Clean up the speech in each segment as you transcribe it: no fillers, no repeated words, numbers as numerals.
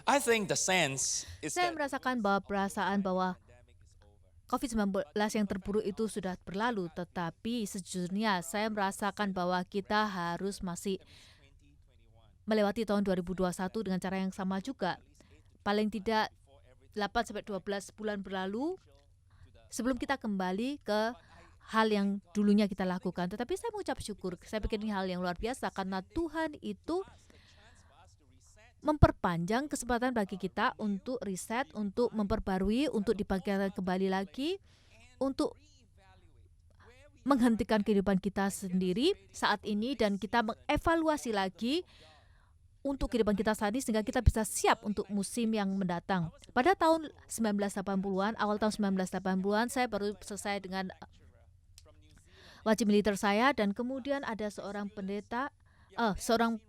I think the sense is Saya that merasakan bahwa perasaan bahwa COVID-19 yang terburuk itu sudah berlalu, tetapi sejujurnya saya merasakan bahwa kita harus masih melewati tahun 2021 dengan cara yang sama juga. Paling tidak 8 sampai 12 bulan berlalu sebelum kita kembali ke hal yang dulunya kita lakukan. Tetapi saya mengucap syukur, saya pikir ini hal yang luar biasa karena Tuhan itu memperpanjang kesempatan bagi kita untuk riset, untuk memperbarui, untuk dibangkitkan kembali lagi, untuk menghentikan kehidupan kita sendiri saat ini dan kita mengevaluasi lagi untuk kehidupan kita saat ini sehingga kita bisa siap untuk musim yang mendatang. Pada tahun 1980-an, awal tahun 1980-an, saya baru selesai dengan wajib militer saya dan kemudian ada seorang pendeta, seorang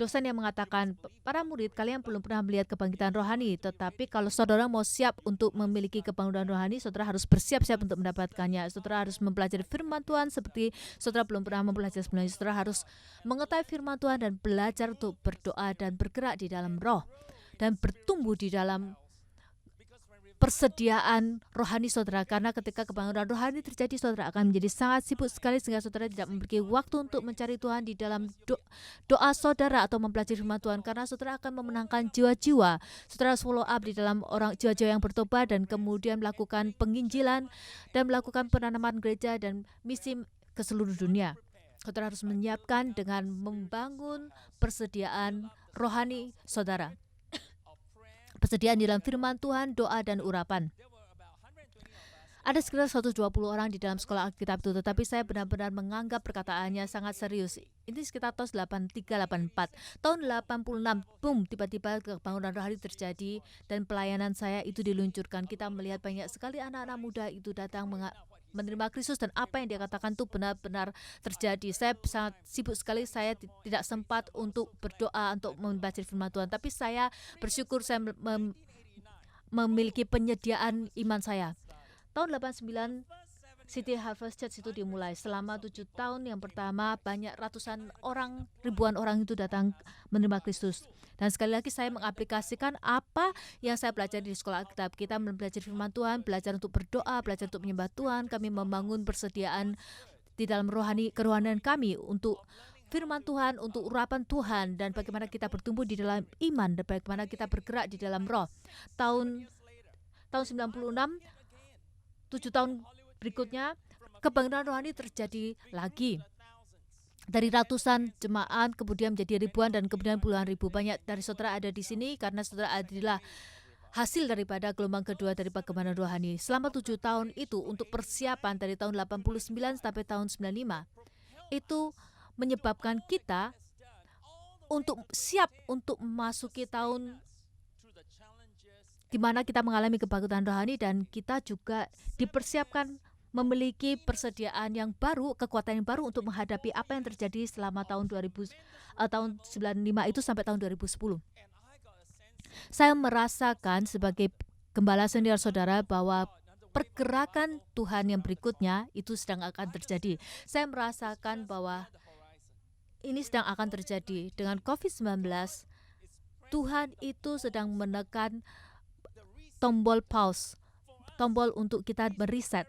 dosen yang mengatakan, para murid kalian belum pernah melihat kebangkitan rohani, tetapi kalau saudara mau siap untuk memiliki kebangkitan rohani, saudara harus bersiap-siap untuk mendapatkannya. Saudara harus mempelajari firman Tuhan seperti saudara belum pernah mempelajari sebelumnya. Saudara harus mengetahui firman Tuhan dan belajar untuk berdoa dan bergerak di dalam roh dan bertumbuh di dalam persediaan rohani saudara, karena ketika kebangunan rohani terjadi, saudara akan menjadi sangat sibuk sekali sehingga saudara tidak memiliki waktu untuk mencari Tuhan di dalam doa saudara atau mempelajari firman Tuhan, karena saudara akan memenangkan jiwa-jiwa. Saudara harus follow up di dalam orang jiwa-jiwa yang bertobat dan kemudian melakukan penginjilan dan melakukan penanaman gereja dan misi ke seluruh dunia. Saudara harus menyiapkan dengan membangun persediaan rohani saudara, persediaan di dalam firman Tuhan, doa dan urapan. Ada sekitar 120 orang di dalam sekolah Alkitab itu, tetapi saya benar-benar menganggap perkataannya sangat serius. Ini sekitar tahun 83-84. Tahun 86, boom, tiba-tiba kebangunan rohani terjadi dan pelayanan saya itu diluncurkan. Kita melihat banyak sekali anak-anak muda itu datang menerima Kristus dan apa yang dia katakan itu benar-benar terjadi. Saya sangat sibuk sekali, saya tidak sempat untuk berdoa, untuk membaca firman Tuhan, tapi saya bersyukur saya memiliki penyediaan iman saya. Tahun 89 City Harvest Church itu dimulai. Selama 7 tahun yang pertama banyak ratusan orang, ribuan orang itu datang menerima Kristus. Dan sekali lagi saya mengaplikasikan apa yang saya pelajari di sekolah Alkitab. Kita belajar firman Tuhan, belajar untuk berdoa, belajar untuk menyembah Tuhan. Kami membangun persediaan di dalam kerohanian kami untuk firman Tuhan, untuk urapan Tuhan, dan bagaimana kita bertumbuh di dalam iman dan bagaimana kita bergerak di dalam roh. Tahun 96, 7 tahun berikutnya, kebangkitan rohani terjadi lagi. Dari ratusan jemaat kemudian menjadi ribuan dan kemudian puluhan ribu. Banyak dari saudara ada di sini karena saudara adalah hasil daripada gelombang kedua dari kebangkitan rohani. Selama 7 tahun itu untuk persiapan dari tahun 89 sampai tahun 95, itu menyebabkan kita untuk siap untuk memasuki tahun di mana kita mengalami kebangkitan rohani dan kita juga dipersiapkan memiliki persediaan yang baru, kekuatan yang baru untuk menghadapi apa yang terjadi selama tahun 95 itu sampai tahun 2010. Saya merasakan sebagai gembala senior saudara bahwa pergerakan Tuhan yang berikutnya itu sedang akan terjadi. Saya merasakan bahwa ini sedang akan terjadi dengan COVID-19. Tuhan itu sedang menekan tombol pause, tombol untuk kita meriset.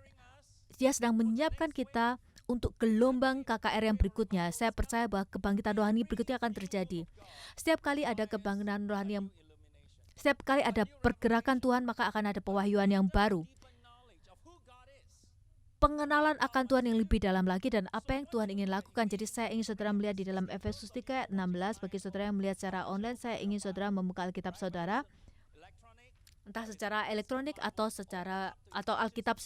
Dia sedang menyiapkan kita untuk gelombang KKR yang berikutnya. Saya percaya bahwa kebangkitan rohani berikutnya akan terjadi. Setiap kali ada kebangkitan rohani setiap kali ada pergerakan Tuhan, maka akan ada pewahyuan yang baru. Pengenalan akan Tuhan yang lebih dalam lagi dan apa yang Tuhan ingin lakukan. Jadi saya ingin saudara melihat di dalam Efesus 3 ayat 16. Bagi saudara yang melihat secara online, saya ingin saudara membuka Alkitab saudara, entah secara elektronik atau Alkitab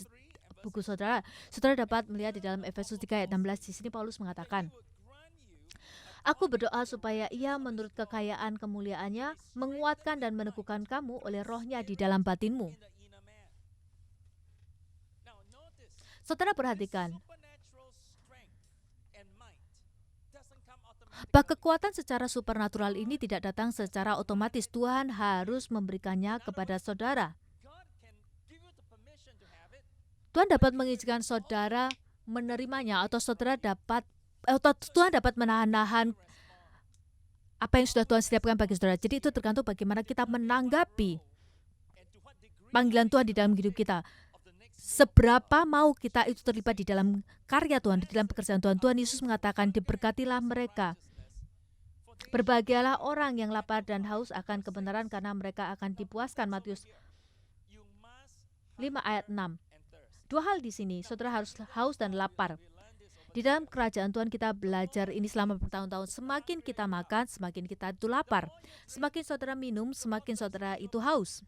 buku saudara. Saudara dapat melihat di dalam Efesus 3 ayat 16. Di sini Paulus mengatakan, aku berdoa supaya ia menurut kekayaan kemuliaannya menguatkan dan meneguhkan kamu oleh rohnya di dalam batinmu. Saudara perhatikan, bahwa kekuatan secara supernatural ini tidak datang secara otomatis. Tuhan harus memberikannya kepada saudara. Tuhan dapat mengizinkan saudara menerimanya, atau Tuhan dapat menahan-nahan apa yang sudah Tuhan sediakan bagi saudara. Jadi itu tergantung bagaimana kita menanggapi panggilan Tuhan di dalam hidup kita. Seberapa mau kita itu terlibat di dalam karya Tuhan, di dalam pekerjaan Tuhan. Tuhan Yesus mengatakan, diberkatilah mereka. Berbahagialah orang yang lapar dan haus akan kebenaran karena mereka akan dipuaskan. Matius 5 ayat 6. Dua hal di sini, saudara harus haus dan lapar. Di dalam kerajaan Tuhan kita belajar ini selama bertahun-tahun. Semakin kita makan, semakin kita itu lapar. Semakin saudara minum, semakin saudara itu haus.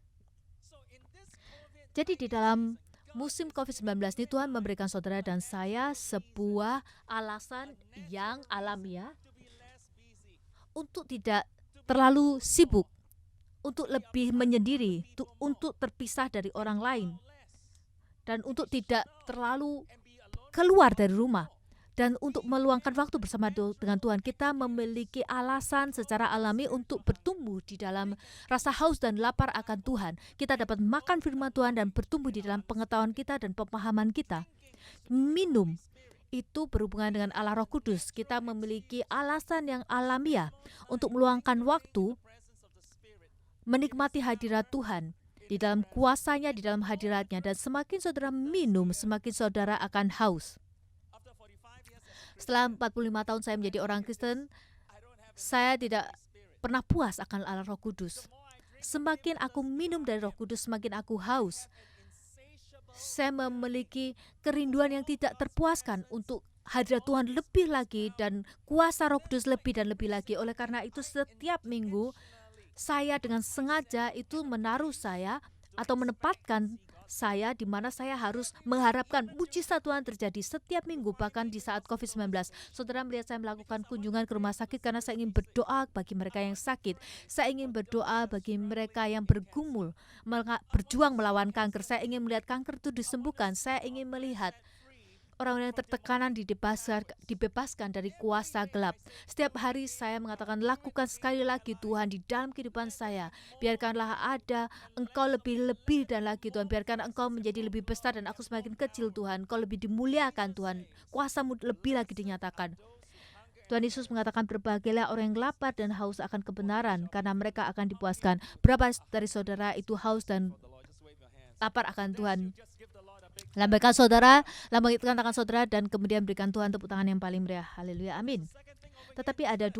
Jadi di dalam musim COVID-19 ini Tuhan memberikan saudara dan saya sebuah alasan yang alamiah untuk tidak terlalu sibuk, untuk lebih menyendiri, untuk terpisah dari orang lain, dan untuk tidak terlalu keluar dari rumah. Dan untuk meluangkan waktu bersama dengan Tuhan, kita memiliki alasan secara alami untuk bertumbuh di dalam rasa haus dan lapar akan Tuhan. Kita dapat makan firman Tuhan dan bertumbuh di dalam pengetahuan kita dan pemahaman kita. Minum itu berhubungan dengan Allah Roh Kudus. Kita memiliki alasan yang alamiah untuk meluangkan waktu menikmati hadirat Tuhan di dalam kuasanya, di dalam hadiratnya. Dan semakin saudara minum, semakin saudara akan haus. Setelah 45 tahun saya menjadi orang Kristen, saya tidak pernah puas akan Allah Roh Kudus. Semakin aku minum dari Roh Kudus, semakin aku haus. Saya memiliki kerinduan yang tidak terpuaskan untuk hadirat Tuhan lebih lagi dan kuasa Roh Kudus lebih dan lebih lagi. Oleh karena itu setiap minggu saya dengan sengaja itu menaruh saya atau menempatkan saya di mana saya harus mengharapkan mujizat Tuhan terjadi setiap minggu, bahkan di saat COVID-19. Saudara melihat saya melakukan kunjungan ke rumah sakit karena saya ingin berdoa bagi mereka yang sakit. Saya ingin berdoa bagi mereka yang bergumul, berjuang melawan kanker. Saya ingin melihat kanker itu disembuhkan. Saya ingin melihat orang-orang yang tertekanan dibebaskan dari kuasa gelap. Setiap hari saya mengatakan, lakukan sekali lagi Tuhan di dalam kehidupan saya. Biarkanlah ada Engkau lebih dan lagi Tuhan. Biarkan Engkau menjadi lebih besar dan aku semakin kecil Tuhan. Engkau lebih dimuliakan Tuhan. Kuasa-Mu lebih lagi dinyatakan. Tuhan Yesus mengatakan, berbahagialah orang yang lapar dan haus akan kebenaran karena mereka akan dipuaskan. Berapa dari saudara itu haus dan lapar akan Tuhan? Lambaikan saudara, lambaikan tangan saudara dan kemudian berikan Tuhan tepuk tangan yang paling meriah. Haleluya, amin. Tetapi ada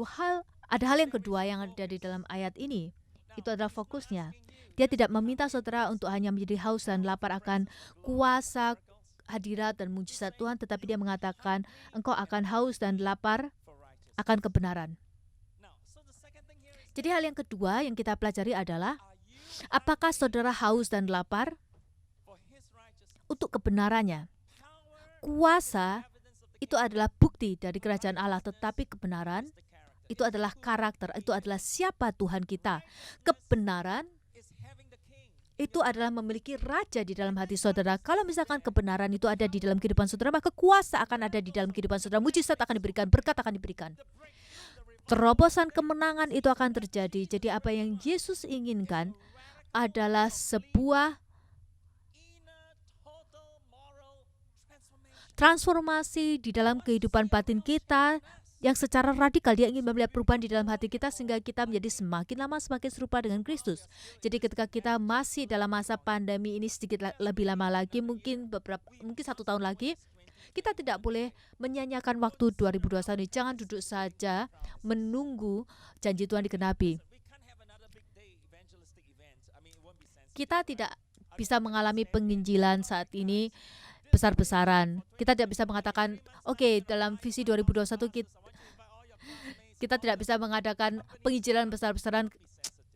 hal yang kedua yang ada di dalam ayat ini. Itu adalah fokusnya. Dia tidak meminta saudara untuk hanya menjadi haus dan lapar akan kuasa, hadirat dan mujizat Tuhan, tetapi dia mengatakan engkau akan haus dan lapar akan kebenaran. Jadi hal yang kedua yang kita pelajari adalah, apakah saudara haus dan lapar untuk kebenarannya? Kuasa itu adalah bukti dari kerajaan Allah, tetapi kebenaran itu adalah karakter, itu adalah siapa Tuhan kita. Kebenaran itu adalah memiliki raja di dalam hati saudara. Kalau misalkan kebenaran itu ada di dalam kehidupan saudara, maka kuasa akan ada di dalam kehidupan saudara. Mujizat akan diberikan, berkat akan diberikan. Terobosan kemenangan itu akan terjadi. Jadi apa yang Yesus inginkan adalah sebuah transformasi di dalam kehidupan batin kita yang secara radikal. Dia ingin melihat perubahan di dalam hati kita sehingga kita menjadi semakin lama semakin serupa dengan Kristus. Jadi ketika kita masih dalam masa pandemi ini sedikit lebih lama lagi, mungkin 1 tahun lagi, kita tidak boleh menyanyiakan waktu 2021 ini. Jangan duduk saja menunggu janji Tuhan digenapi. Kita tidak bisa mengalami penginjilan saat ini besar-besaran. Kita tidak bisa mengatakan, oke, dalam visi 2021 kita tidak bisa mengadakan penginjilan besar-besaran.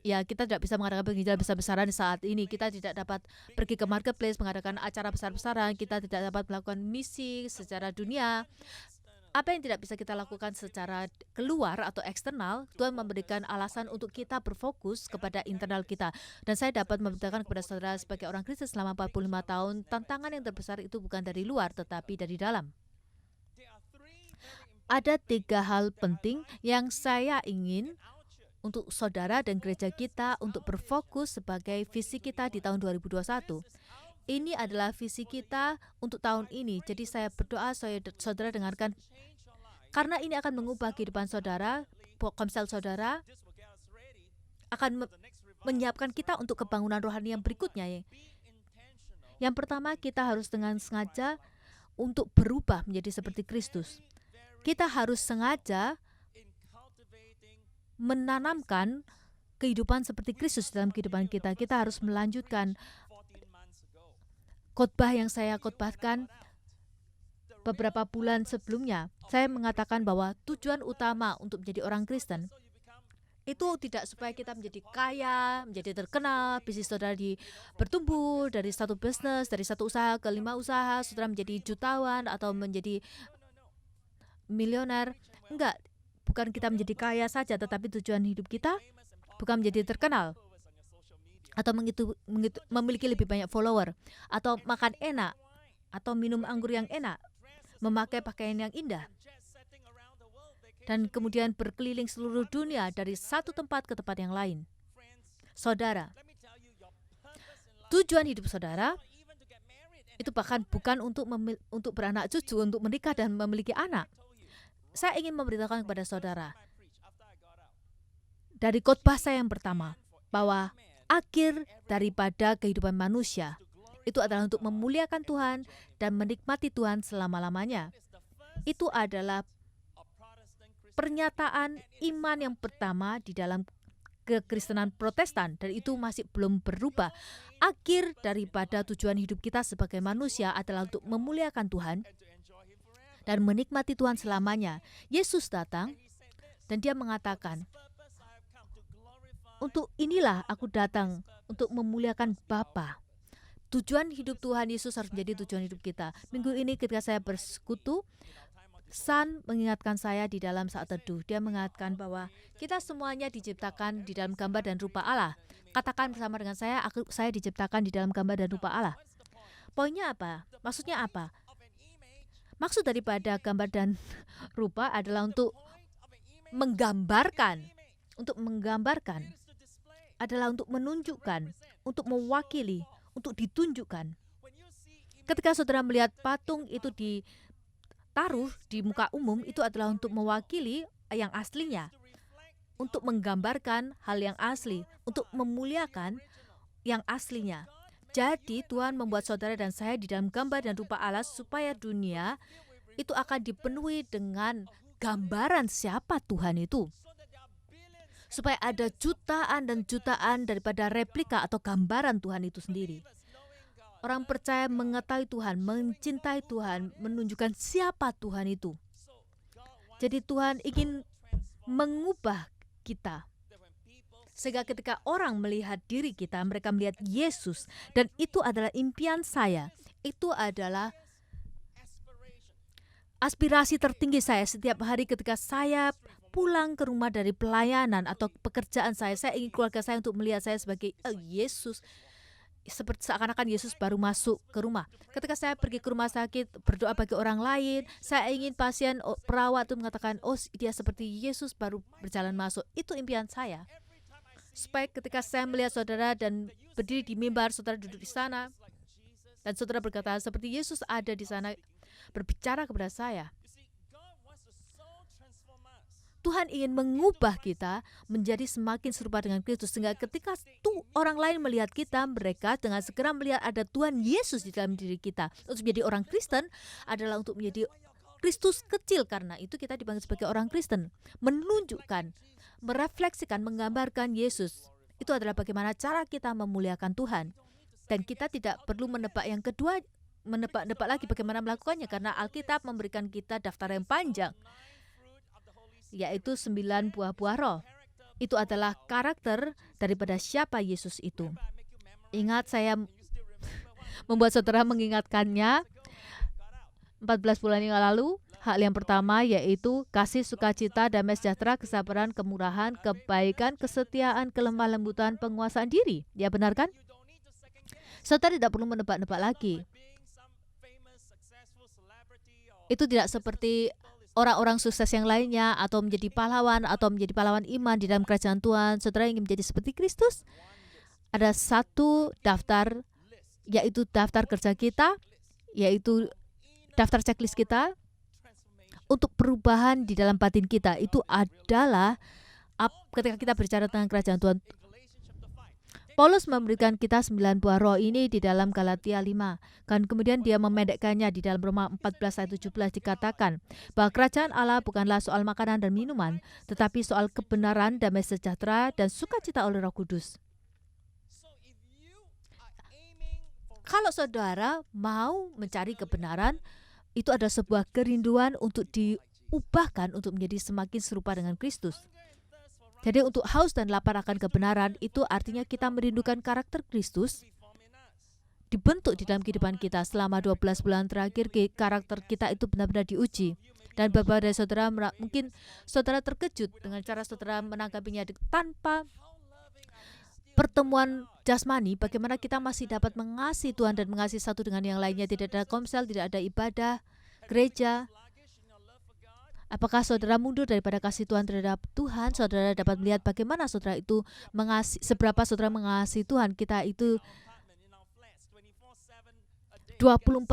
Ya, kita tidak bisa mengadakan penginjilan besar-besaran saat ini. Kita tidak dapat pergi ke marketplace mengadakan acara besar-besaran. Kita tidak dapat melakukan misi secara dunia. Apa yang tidak bisa kita lakukan secara keluar atau eksternal, Tuhan memberikan alasan untuk kita berfokus kepada internal kita. Dan saya dapat memberitakan kepada saudara sebagai orang Kristen selama 45 tahun, tantangan yang terbesar itu bukan dari luar, tetapi dari dalam. Ada 3 hal penting yang saya ingin untuk saudara dan gereja kita untuk berfokus sebagai visi kita di tahun 2021. Ini adalah visi kita untuk tahun ini. Jadi saya berdoa saudara dengarkan, karena ini akan mengubah kehidupan saudara. Komsel saudara akan menyiapkan kita untuk kebangunan rohani yang berikutnya. Yang pertama, kita harus dengan sengaja untuk berubah menjadi seperti Kristus. Kita harus sengaja menanamkan kehidupan seperti Kristus dalam kehidupan kita. Kita harus melanjutkan khotbah yang saya khotbahkan beberapa bulan sebelumnya. Saya mengatakan bahwa tujuan utama untuk menjadi orang Kristen itu tidak supaya kita menjadi kaya, menjadi terkenal, bisnis saudara bertumbuh dari satu bisnis, dari satu usaha ke 5 usaha, saudara menjadi jutawan atau menjadi milioner. Enggak, bukan kita menjadi kaya saja, tetapi tujuan hidup kita bukan menjadi terkenal atau memiliki lebih banyak follower, atau makan enak, atau minum anggur yang enak, memakai pakaian yang indah, dan kemudian berkeliling seluruh dunia dari satu tempat ke tempat yang lain. Saudara, tujuan hidup saudara itu bahkan bukan untuk beranak cucu, untuk menikah dan memiliki anak. Saya ingin memberitahukan kepada saudara dari khotbah saya yang pertama bahwa akhir daripada kehidupan manusia itu adalah untuk memuliakan Tuhan dan menikmati Tuhan selama-lamanya. Itu adalah pernyataan iman yang pertama di dalam kekristenan Protestan, dan itu masih belum berubah. Akhir daripada tujuan hidup kita sebagai manusia adalah untuk memuliakan Tuhan dan menikmati Tuhan selamanya. Yesus datang dan dia mengatakan, untuk inilah aku datang untuk memuliakan Bapa. Tujuan hidup Tuhan Yesus harus menjadi tujuan hidup kita. Minggu ini ketika saya bersekutu, San mengingatkan saya di dalam saat teduh. Dia mengatakan bahwa kita semuanya diciptakan di dalam gambar dan rupa Allah. Katakan bersama dengan saya diciptakan di dalam gambar dan rupa Allah. Poinnya apa? Maksudnya apa? Maksud daripada gambar dan rupa adalah untuk menggambarkan. Adalah untuk menunjukkan, untuk mewakili, untuk ditunjukkan. Ketika saudara melihat patung itu ditaruh di muka umum, itu adalah untuk mewakili yang aslinya, untuk menggambarkan hal yang asli, untuk memuliakan yang aslinya. Jadi Tuhan membuat saudara dan saya di dalam gambar dan rupa Allah supaya dunia itu akan dipenuhi dengan gambaran siapa Tuhan itu. Supaya ada jutaan dan jutaan daripada replika atau gambaran Tuhan itu sendiri. Orang percaya mengetahui Tuhan, mencintai Tuhan, menunjukkan siapa Tuhan itu. Jadi Tuhan ingin mengubah kita. Sehingga ketika orang melihat diri kita, mereka melihat Yesus. Dan itu adalah impian saya. Itu adalah aspirasi tertinggi saya setiap hari ketika saya pulang ke rumah dari pelayanan atau pekerjaan saya. Saya ingin keluarga saya untuk melihat saya sebagai Yesus. Seperti seakan-akan Yesus baru masuk ke rumah. Ketika saya pergi ke rumah sakit, berdoa bagi orang lain, saya ingin pasien, perawat itu mengatakan, oh dia seperti Yesus baru berjalan masuk. Itu impian saya. Supaya ketika saya melihat saudara dan berdiri di mimbar, saudara duduk di sana, dan saudara berkata, seperti Yesus ada di sana, berbicara kepada saya. Tuhan ingin mengubah kita menjadi semakin serupa dengan Kristus, sehingga ketika orang lain melihat kita, mereka dengan segera melihat ada Tuhan Yesus di dalam diri kita. Untuk menjadi orang Kristen adalah untuk menjadi Kristus kecil, karena itu kita dipanggil sebagai orang Kristen. Menunjukkan, merefleksikan, menggambarkan Yesus. Itu adalah bagaimana cara kita memuliakan Tuhan. Dan kita tidak perlu menebak yang kedua, menebak lagi bagaimana melakukannya, karena Alkitab memberikan kita daftar yang panjang, yaitu 9 buah roh. Itu adalah karakter daripada siapa Yesus itu. Ingat, saya membuat saudara mengingatkannya 14 bulan yang lalu. Hal yang pertama yaitu kasih, sukacita, damai sejahtera, kesabaran, kemurahan, kebaikan, kesetiaan, kelemah lembutan, penguasaan diri. Ya, benar kan? Saudara tidak perlu menebak-nebak lagi. Itu tidak seperti orang-orang sukses yang lainnya, atau menjadi pahlawan iman di dalam kerajaan Tuhan. Saudara ingin menjadi seperti Kristus? Ada satu daftar, yaitu daftar kerja kita, yaitu daftar checklist kita untuk perubahan di dalam batin kita itu adalah ketika kita bicara tentang kerajaan Tuhan. Paulus memberikan kita 9 buah roh ini di dalam Galatia 5. Dan kemudian dia memendekkannya di dalam Roma 14 ayat 17 dikatakan bahwa kerajaan Allah bukanlah soal makanan dan minuman, tetapi soal kebenaran, damai sejahtera, dan sukacita oleh Roh Kudus. Kalau saudara mau mencari kebenaran, itu adalah sebuah kerinduan untuk diubahkan untuk menjadi semakin serupa dengan Kristus. Jadi untuk haus dan lapar akan kebenaran, itu artinya kita merindukan karakter Kristus dibentuk di dalam kehidupan kita. Selama 12 bulan terakhir, karakter kita itu benar-benar diuji. Dan beberapa dari saudara, mungkin saudara terkejut dengan cara saudara menanggapinya tanpa pertemuan jasmani, bagaimana kita masih dapat mengasihi Tuhan dan mengasihi satu dengan yang lainnya. Tidak ada komsel, tidak ada ibadah, gereja. Apakah saudara mundur daripada kasih Tuhan terhadap Tuhan? Saudara dapat melihat bagaimana saudara itu seberapa saudara mengasihi Tuhan. Kita itu 24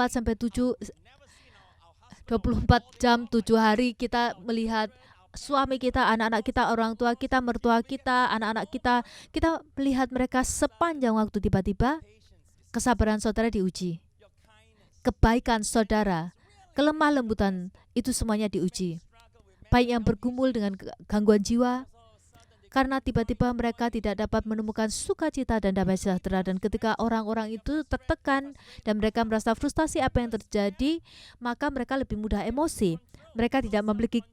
jam 7 hari kita melihat suami kita, anak-anak kita, orang tua kita, mertua kita, anak-anak kita melihat mereka sepanjang waktu. Tiba-tiba kesabaran saudara diuji. Kebaikan saudara, kelemah lembutan, itu semuanya diuji. Baik yang bergumul dengan gangguan jiwa, karena tiba-tiba mereka tidak dapat menemukan sukacita dan damai sejahtera. Dan ketika orang-orang itu tertekan dan mereka merasa frustasi apa yang terjadi, maka mereka lebih mudah emosi. Mereka tidak memiliki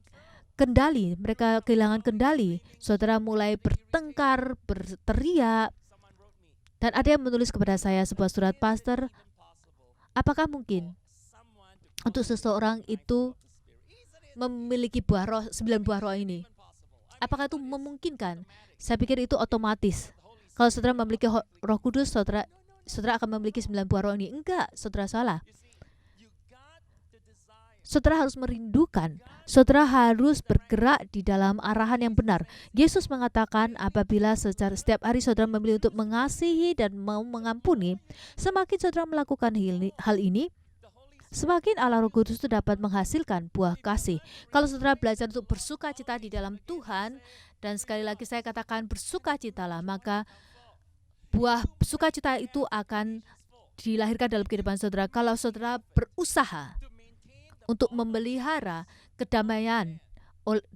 kendali, mereka kehilangan kendali. Saudara mulai bertengkar, berteriak. Dan ada yang menulis kepada saya sebuah surat, "Pastor, apakah mungkin untuk seseorang itu memiliki 9 buah roh ini? Apakah itu memungkinkan?" Saya pikir itu otomatis. Kalau saudara memiliki Roh Kudus, saudara akan memiliki 9 buah roh ini. Enggak, saudara salah. Saudara harus merindukan, saudara harus bergerak di dalam arahan yang benar. Yesus mengatakan apabila setiap hari saudara memilih untuk mengasihi dan mau mengampuni, semakin saudara melakukan hal ini, semakin Allah Roh Kudus itu dapat menghasilkan buah kasih. Kalau saudara belajar untuk bersukacita di dalam Tuhan, dan sekali lagi saya katakan bersukacitalah, maka buah sukacita itu akan dilahirkan dalam kehidupan saudara. Kalau saudara berusaha untuk memelihara kedamaian,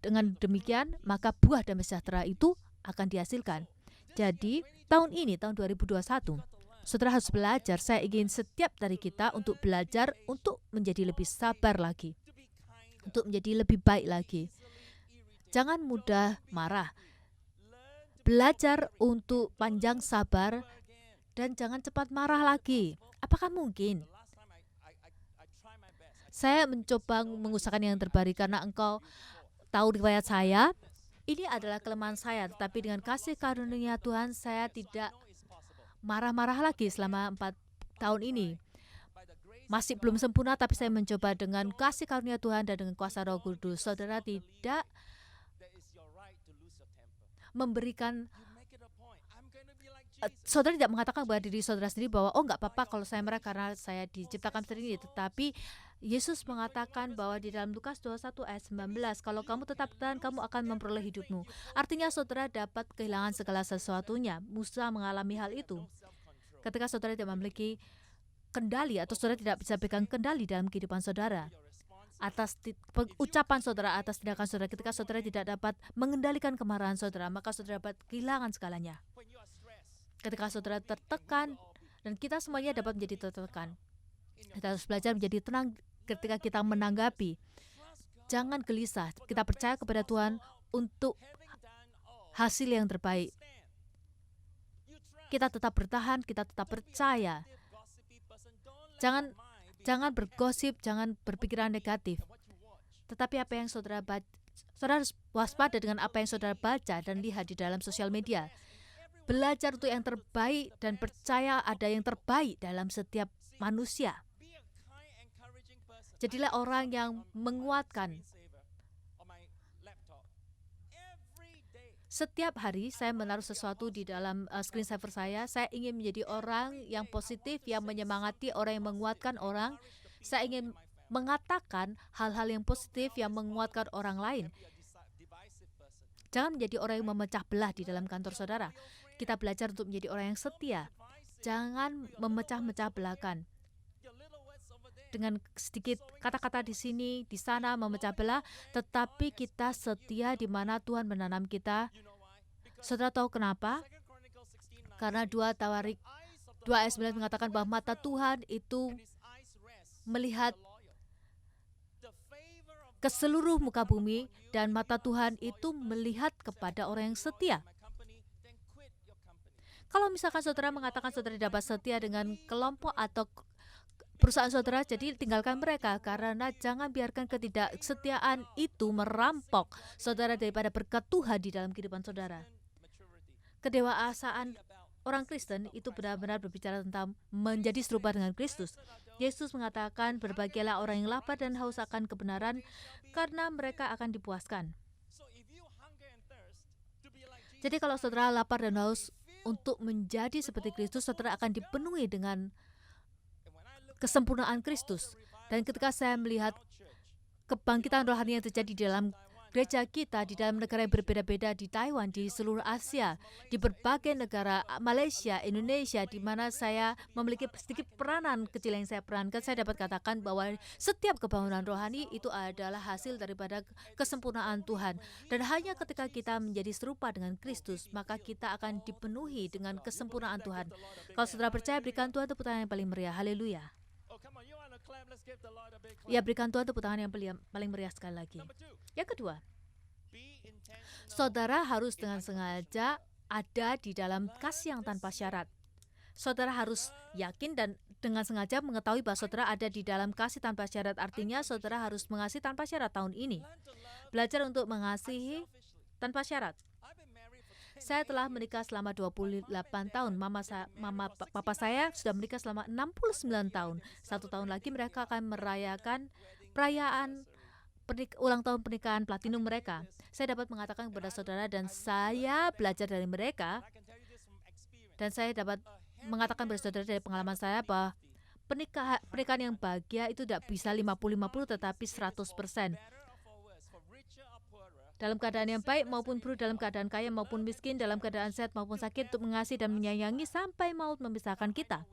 dengan demikian maka buah damai sejahtera itu akan dihasilkan. Jadi tahun ini, tahun 2021, saudara harus belajar. Saya ingin setiap dari kita untuk belajar untuk menjadi lebih sabar lagi, untuk menjadi lebih baik lagi. Jangan mudah marah. Belajar untuk panjang sabar dan jangan cepat marah lagi. Apakah mungkin? Saya mencoba mengusahakan yang terbaik karena engkau tahu riwayat saya. Ini adalah kelemahan saya, tetapi dengan kasih karunia Tuhan saya tidak marah-marah lagi selama 4 tahun ini. Masih belum sempurna, tapi saya mencoba dengan kasih karunia Tuhan dan dengan kuasa Roh Kudus. Saudara tidak memberikan, saudara tidak mengatakan bahwa diri saudara sendiri bahwa enggak apa-apa kalau saya marah karena saya diciptakan seperti ini. Tetapi Yesus mengatakan bahwa di dalam Lukas 21 ayat 19, kalau kamu tetap tahan, kamu akan memperoleh hidupmu. Artinya saudara dapat kehilangan segala sesuatunya. Musa mengalami hal itu. Ketika saudara tidak memiliki kendali atau saudara tidak bisa pegang kendali dalam kehidupan saudara, atas ucapan saudara, atas tindakan saudara, ketika saudara tidak dapat mengendalikan kemarahan saudara, maka saudara dapat kehilangan segalanya. Ketika saudara tertekan, dan kita semuanya dapat menjadi tertekan, kita harus belajar menjadi tenang ketika kita menanggapi. Jangan gelisah, kita percaya kepada Tuhan untuk hasil yang terbaik. Kita tetap bertahan, kita tetap percaya. Jangan bergosip, jangan berpikiran negatif. Tetapi apa yang saudara baca, saudara harus waspada dengan apa yang saudara baca dan lihat di dalam sosial media. Belajar untuk yang terbaik dan percaya ada yang terbaik dalam setiap manusia. Jadilah orang yang menguatkan. Setiap hari saya menaruh sesuatu di dalam screensaver saya. Saya ingin menjadi orang yang positif, yang menyemangati orang, yang menguatkan orang. Saya ingin mengatakan hal-hal yang positif yang menguatkan orang lain. Jangan menjadi orang yang memecah belah di dalam kantor saudara. Kita belajar untuk menjadi orang yang setia. Jangan memecah-mecah belahkan. Dengan sedikit kata-kata di sini, di sana memecah belah, tetapi kita setia di mana Tuhan menanam kita. Saudara tahu kenapa? Karena 2 ayat 9 mengatakan bahwa mata Tuhan itu melihat ke seluruh muka bumi, dan mata Tuhan itu melihat kepada orang yang setia. Kalau misalkan saudara mengatakan saudara dapat setia dengan kelompok atau perusahaan saudara, jadi tinggalkan mereka, karena jangan biarkan ketidaksetiaan itu merampok saudara daripada berkat Tuhan di dalam kehidupan saudara. Kedewasaan orang Kristen itu benar-benar berbicara tentang menjadi serupa dengan Kristus. Yesus mengatakan, berbahagialah orang yang lapar dan haus akan kebenaran, karena mereka akan dipuaskan. Jadi kalau saudara lapar dan haus untuk menjadi seperti Kristus, saudara akan dipenuhi dengan kesempurnaan Kristus. Dan ketika saya melihat kebangkitan rohani yang terjadi di dalam gereja kita, di dalam negara yang berbeda-beda, di Taiwan, di seluruh Asia, di berbagai negara, Malaysia, Indonesia, di mana saya memiliki sedikit peranan kecil yang saya perankan, saya dapat katakan bahwa setiap kebangunan rohani itu adalah hasil daripada kesempurnaan Tuhan. Dan hanya ketika kita menjadi serupa dengan Kristus, maka kita akan dipenuhi dengan kesempurnaan Tuhan. Kalau saudara percaya, berikan Tuhan tepuk tangan yang paling meriah. Haleluya. Ya, berikan Tuhan tepuk tangan yang paling meriah sekali lagi. Yang kedua, saudara harus dengan sengaja ada di dalam kasih yang tanpa syarat. Saudara harus yakin dan dengan sengaja mengetahui bahwa saudara ada di dalam kasih tanpa syarat. Artinya saudara harus mengasihi tanpa syarat tahun ini. Belajar untuk mengasihi tanpa syarat. Saya telah menikah selama 28 tahun. Papa saya sudah menikah selama 69 tahun. 1 tahun lagi mereka akan merayakan perayaan ulang tahun pernikahan platinum mereka. Saya dapat mengatakan kepada saudara, dan saya belajar dari mereka, dan saya dapat mengatakan kepada saudara dari pengalaman saya bahwa pernikahan yang bahagia itu tidak bisa 50-50, tetapi 100%. Dalam keadaan yang baik maupun buruk, dalam keadaan kaya maupun miskin, dalam keadaan sehat maupun sakit, untuk mengasihi dan menyayangi sampai maut memisahkan kita.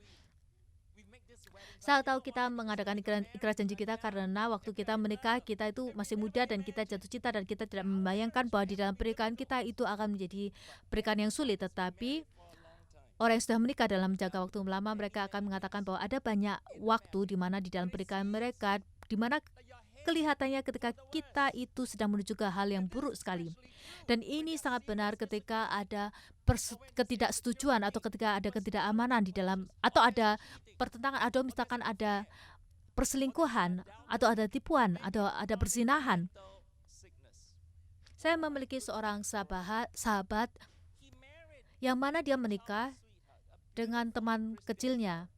Saya tahu kita mengadakan ikrar janji kita karena waktu kita menikah, kita itu masih muda dan kita jatuh cinta, dan kita tidak membayangkan bahwa di dalam pernikahan kita itu akan menjadi pernikahan yang sulit. Tetapi orang yang sudah menikah dalam jangka waktu lama, mereka akan mengatakan bahwa ada banyak waktu di mana di dalam pernikahan mereka, di mana kelihatannya ketika kita itu sedang menuju ke hal yang buruk sekali. Dan ini sangat benar ketika ada ketidaksetujuan atau ketika ada ketidakamanan di dalam, atau ada pertentangan, atau misalkan ada perselingkuhan, atau ada tipuan, atau ada perzinahan. Saya memiliki seorang sahabat yang mana dia menikah dengan teman kecilnya,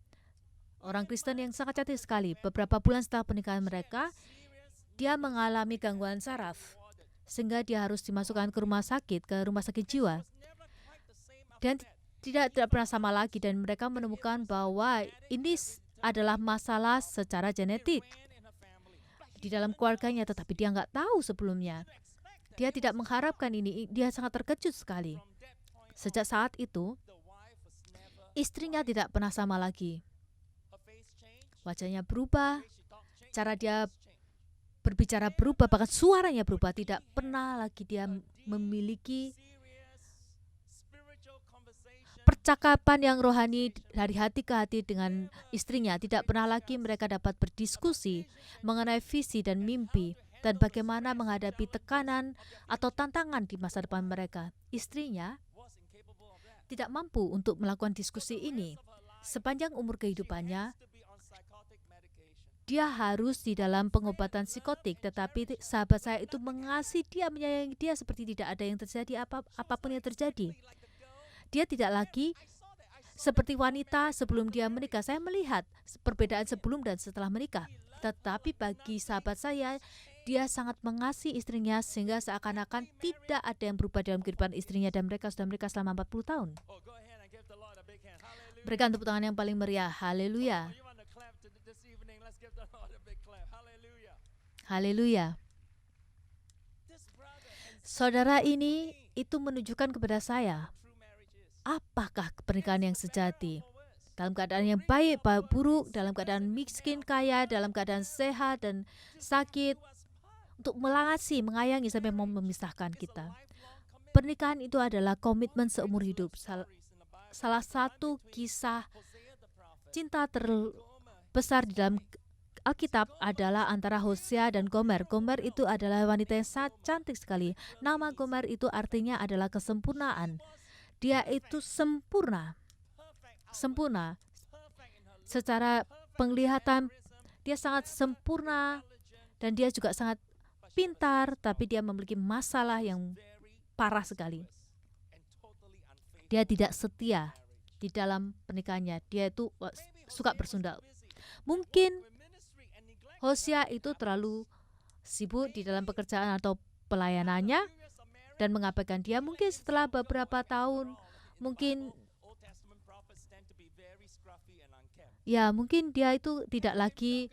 orang Kristen yang sangat cantik sekali. Beberapa bulan setelah pernikahan mereka, dia mengalami gangguan saraf, sehingga dia harus dimasukkan ke rumah sakit jiwa. Dan tidak pernah sama lagi, dan mereka menemukan bahwa ini adalah masalah secara genetik di dalam keluarganya, tetapi dia nggak tahu sebelumnya. Dia tidak mengharapkan ini, dia sangat terkejut sekali. Sejak saat itu, istrinya tidak pernah sama lagi. Wajahnya berubah, cara dia berbicara berubah, bahkan suaranya berubah. Tidak pernah lagi dia memiliki percakapan yang rohani dari hati ke hati dengan istrinya. Tidak pernah lagi mereka dapat berdiskusi mengenai visi dan mimpi dan bagaimana menghadapi tekanan atau tantangan di masa depan mereka. Istrinya tidak mampu untuk melakukan diskusi ini. Sepanjang umur kehidupannya, dia harus di dalam pengobatan psikotik, tetapi sahabat saya itu mengasihi dia, menyayangi dia seperti tidak ada yang terjadi, apapun yang terjadi. Dia tidak lagi seperti wanita sebelum dia menikah. Saya melihat perbedaan sebelum dan setelah menikah. Tetapi bagi sahabat saya, dia sangat mengasihi istrinya sehingga seakan-akan tidak ada yang berubah dalam kehidupan istrinya, dan mereka sudah menikah selama 40 tahun. Berikan tepuk tangan yang paling meriah. Haleluya. Haleluya. Saudara ini itu menunjukkan kepada saya apakah pernikahan yang sejati. Dalam keadaan yang baik, buruk, dalam keadaan miskin, kaya, dalam keadaan sehat dan sakit, untuk mengasihi, mengayangi sampai mau memisahkan kita. Pernikahan itu adalah komitmen seumur hidup. Salah satu kisah cinta terbesar di dalam Alkitab adalah antara Hosea dan Gomer. Gomer itu adalah wanita yang sangat cantik sekali. Nama Gomer itu artinya adalah kesempurnaan. Dia itu sempurna. Secara penglihatan dia sangat sempurna dan dia juga sangat pintar, tapi dia memiliki masalah yang parah sekali. Dia tidak setia di dalam pernikahannya. Dia itu suka bersundal. Mungkin Hosea itu terlalu sibuk di dalam pekerjaan atau pelayanannya dan mengabaikan dia. Mungkin setelah beberapa tahun, mungkin dia itu tidak lagi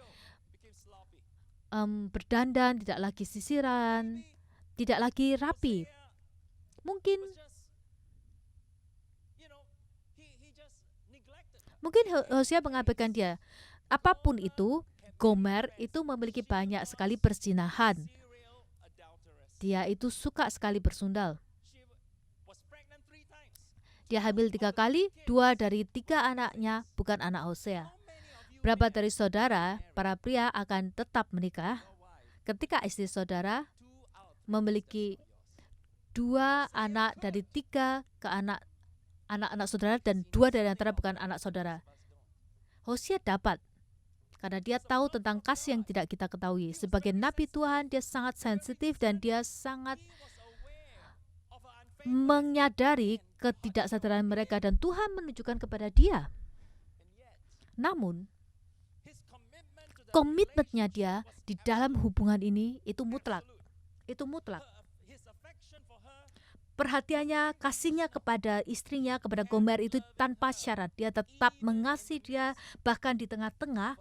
berdandan, tidak lagi sisiran, tidak lagi rapi. Mungkin Hosea mengabaikan dia. Apapun itu, Gomer itu memiliki banyak sekali perzinahan. Dia itu suka sekali bersundal. Dia hamil 3 kali, 2 dari 3 anaknya bukan anak Hosea. Berapa dari saudara, para pria akan tetap menikah ketika istri saudara memiliki 2 anak dari 3 ke anak-anak saudara dan 2 dari antara bukan anak saudara. Hosea dapat, karena dia tahu tentang kasih yang tidak kita ketahui. Sebagai nabi Tuhan, dia sangat sensitif dan dia sangat menyadari ketidaksadaran mereka dan Tuhan menunjukkan kepada dia. Namun, komitmennya dia di dalam hubungan ini itu mutlak. Itu mutlak. Perhatiannya, kasihnya kepada istrinya, kepada Gomer itu tanpa syarat. Dia tetap mengasihi dia bahkan di tengah-tengah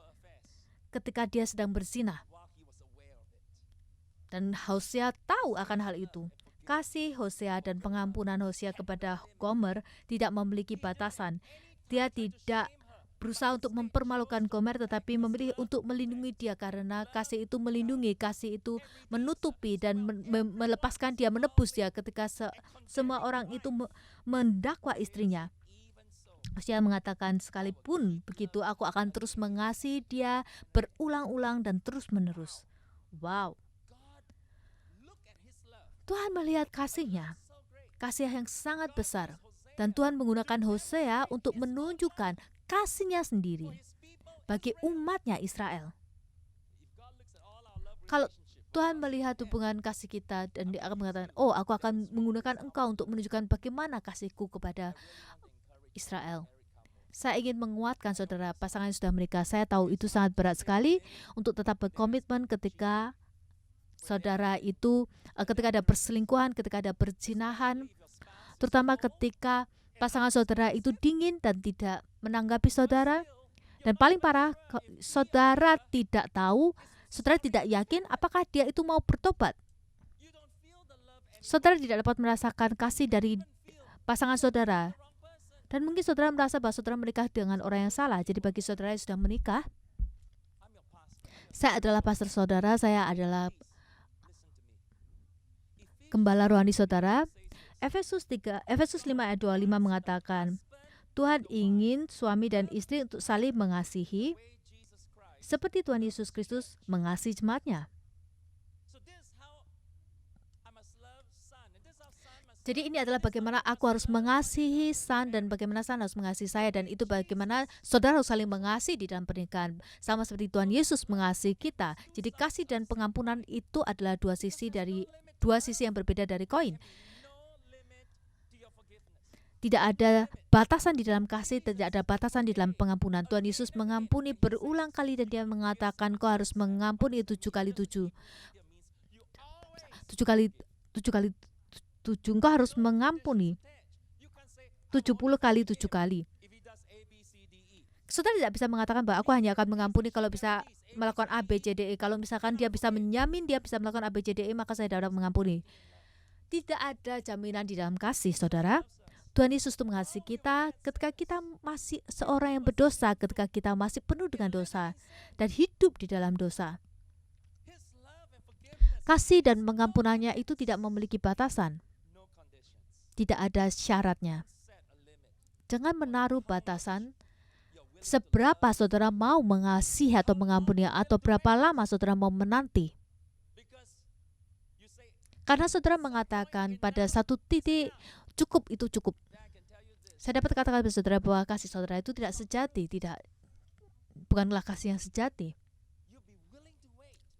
ketika dia sedang berzina. Dan Hosea tahu akan hal itu. Kasih Hosea dan pengampunan Hosea kepada Gomer tidak memiliki batasan. Dia tidak berusaha untuk mempermalukan Gomer, tetapi memilih untuk melindungi dia, karena kasih itu melindungi, kasih itu menutupi dan melepaskan dia, menebus dia ketika semua orang itu mendakwa istrinya. Hosea mengatakan, sekalipun begitu aku akan terus mengasihi dia berulang-ulang dan terus-menerus. Wow. Tuhan melihat kasihnya, kasih yang sangat besar. Dan Tuhan menggunakan Hosea untuk menunjukkan kasihnya sendiri bagi umatnya Israel. Kalau Tuhan melihat hubungan kasih kita dan dia akan mengatakan, oh, aku akan menggunakan engkau untuk menunjukkan bagaimana kasihku kepada Israel. Saya ingin menguatkan saudara, pasangan yang sudah menikah. Saya tahu itu sangat berat sekali untuk tetap berkomitmen ketika saudara itu, ketika ada perselingkuhan, ketika ada perzinahan, terutama ketika pasangan saudara itu dingin dan tidak menanggapi saudara. Dan paling parah, saudara tidak tahu, saudara tidak yakin apakah dia itu mau bertobat. Saudara tidak dapat merasakan kasih dari pasangan saudara. Dan mungkin saudara merasa bahwa saudara menikah dengan orang yang salah. Jadi bagi saudara yang sudah menikah, saya adalah pastor saudara, saya adalah gembala rohani saudara. Efesus 5 ayat 25 mengatakan, Tuhan ingin suami dan istri untuk saling mengasihi seperti Tuhan Yesus Kristus mengasihi jemaat-Nya. Jadi ini adalah bagaimana aku harus mengasihi San dan bagaimana San harus mengasihi saya, dan itu bagaimana saudara harus saling mengasihi di dalam pernikahan sama seperti Tuhan Yesus mengasihi kita. Jadi kasih dan pengampunan itu adalah dua sisi yang berbeda dari koin. Tidak ada batasan di dalam kasih, tidak ada batasan di dalam pengampunan. Tuhan Yesus mengampuni berulang kali dan dia mengatakan kau harus mengampuni 7 kali 7. 7 kali 7, engkau harus mengampuni 70 kali 7 kali. Saudara tidak bisa mengatakan bahwa aku hanya akan mengampuni kalau bisa melakukan A, B, C, D, E. Kalau misalkan dia bisa menjamin dia bisa melakukan A, B, C, D, E, maka saya dapat mengampuni. Tidak ada jaminan di dalam kasih, saudara. Tuhan Yesus itu mengasihi kita ketika kita masih seorang yang berdosa, ketika kita masih penuh dengan dosa dan hidup di dalam dosa. Kasih dan pengampunannya itu tidak memiliki batasan. Tidak ada syaratnya. Jangan menaruh batasan seberapa saudara mau mengasihi atau mengampuni, atau berapa lama saudara mau menanti. Karena saudara mengatakan pada satu titik cukup, itu cukup. Saya dapat katakan kepada saudara bahwa kasih saudara itu tidak sejati, bukanlah kasih yang sejati.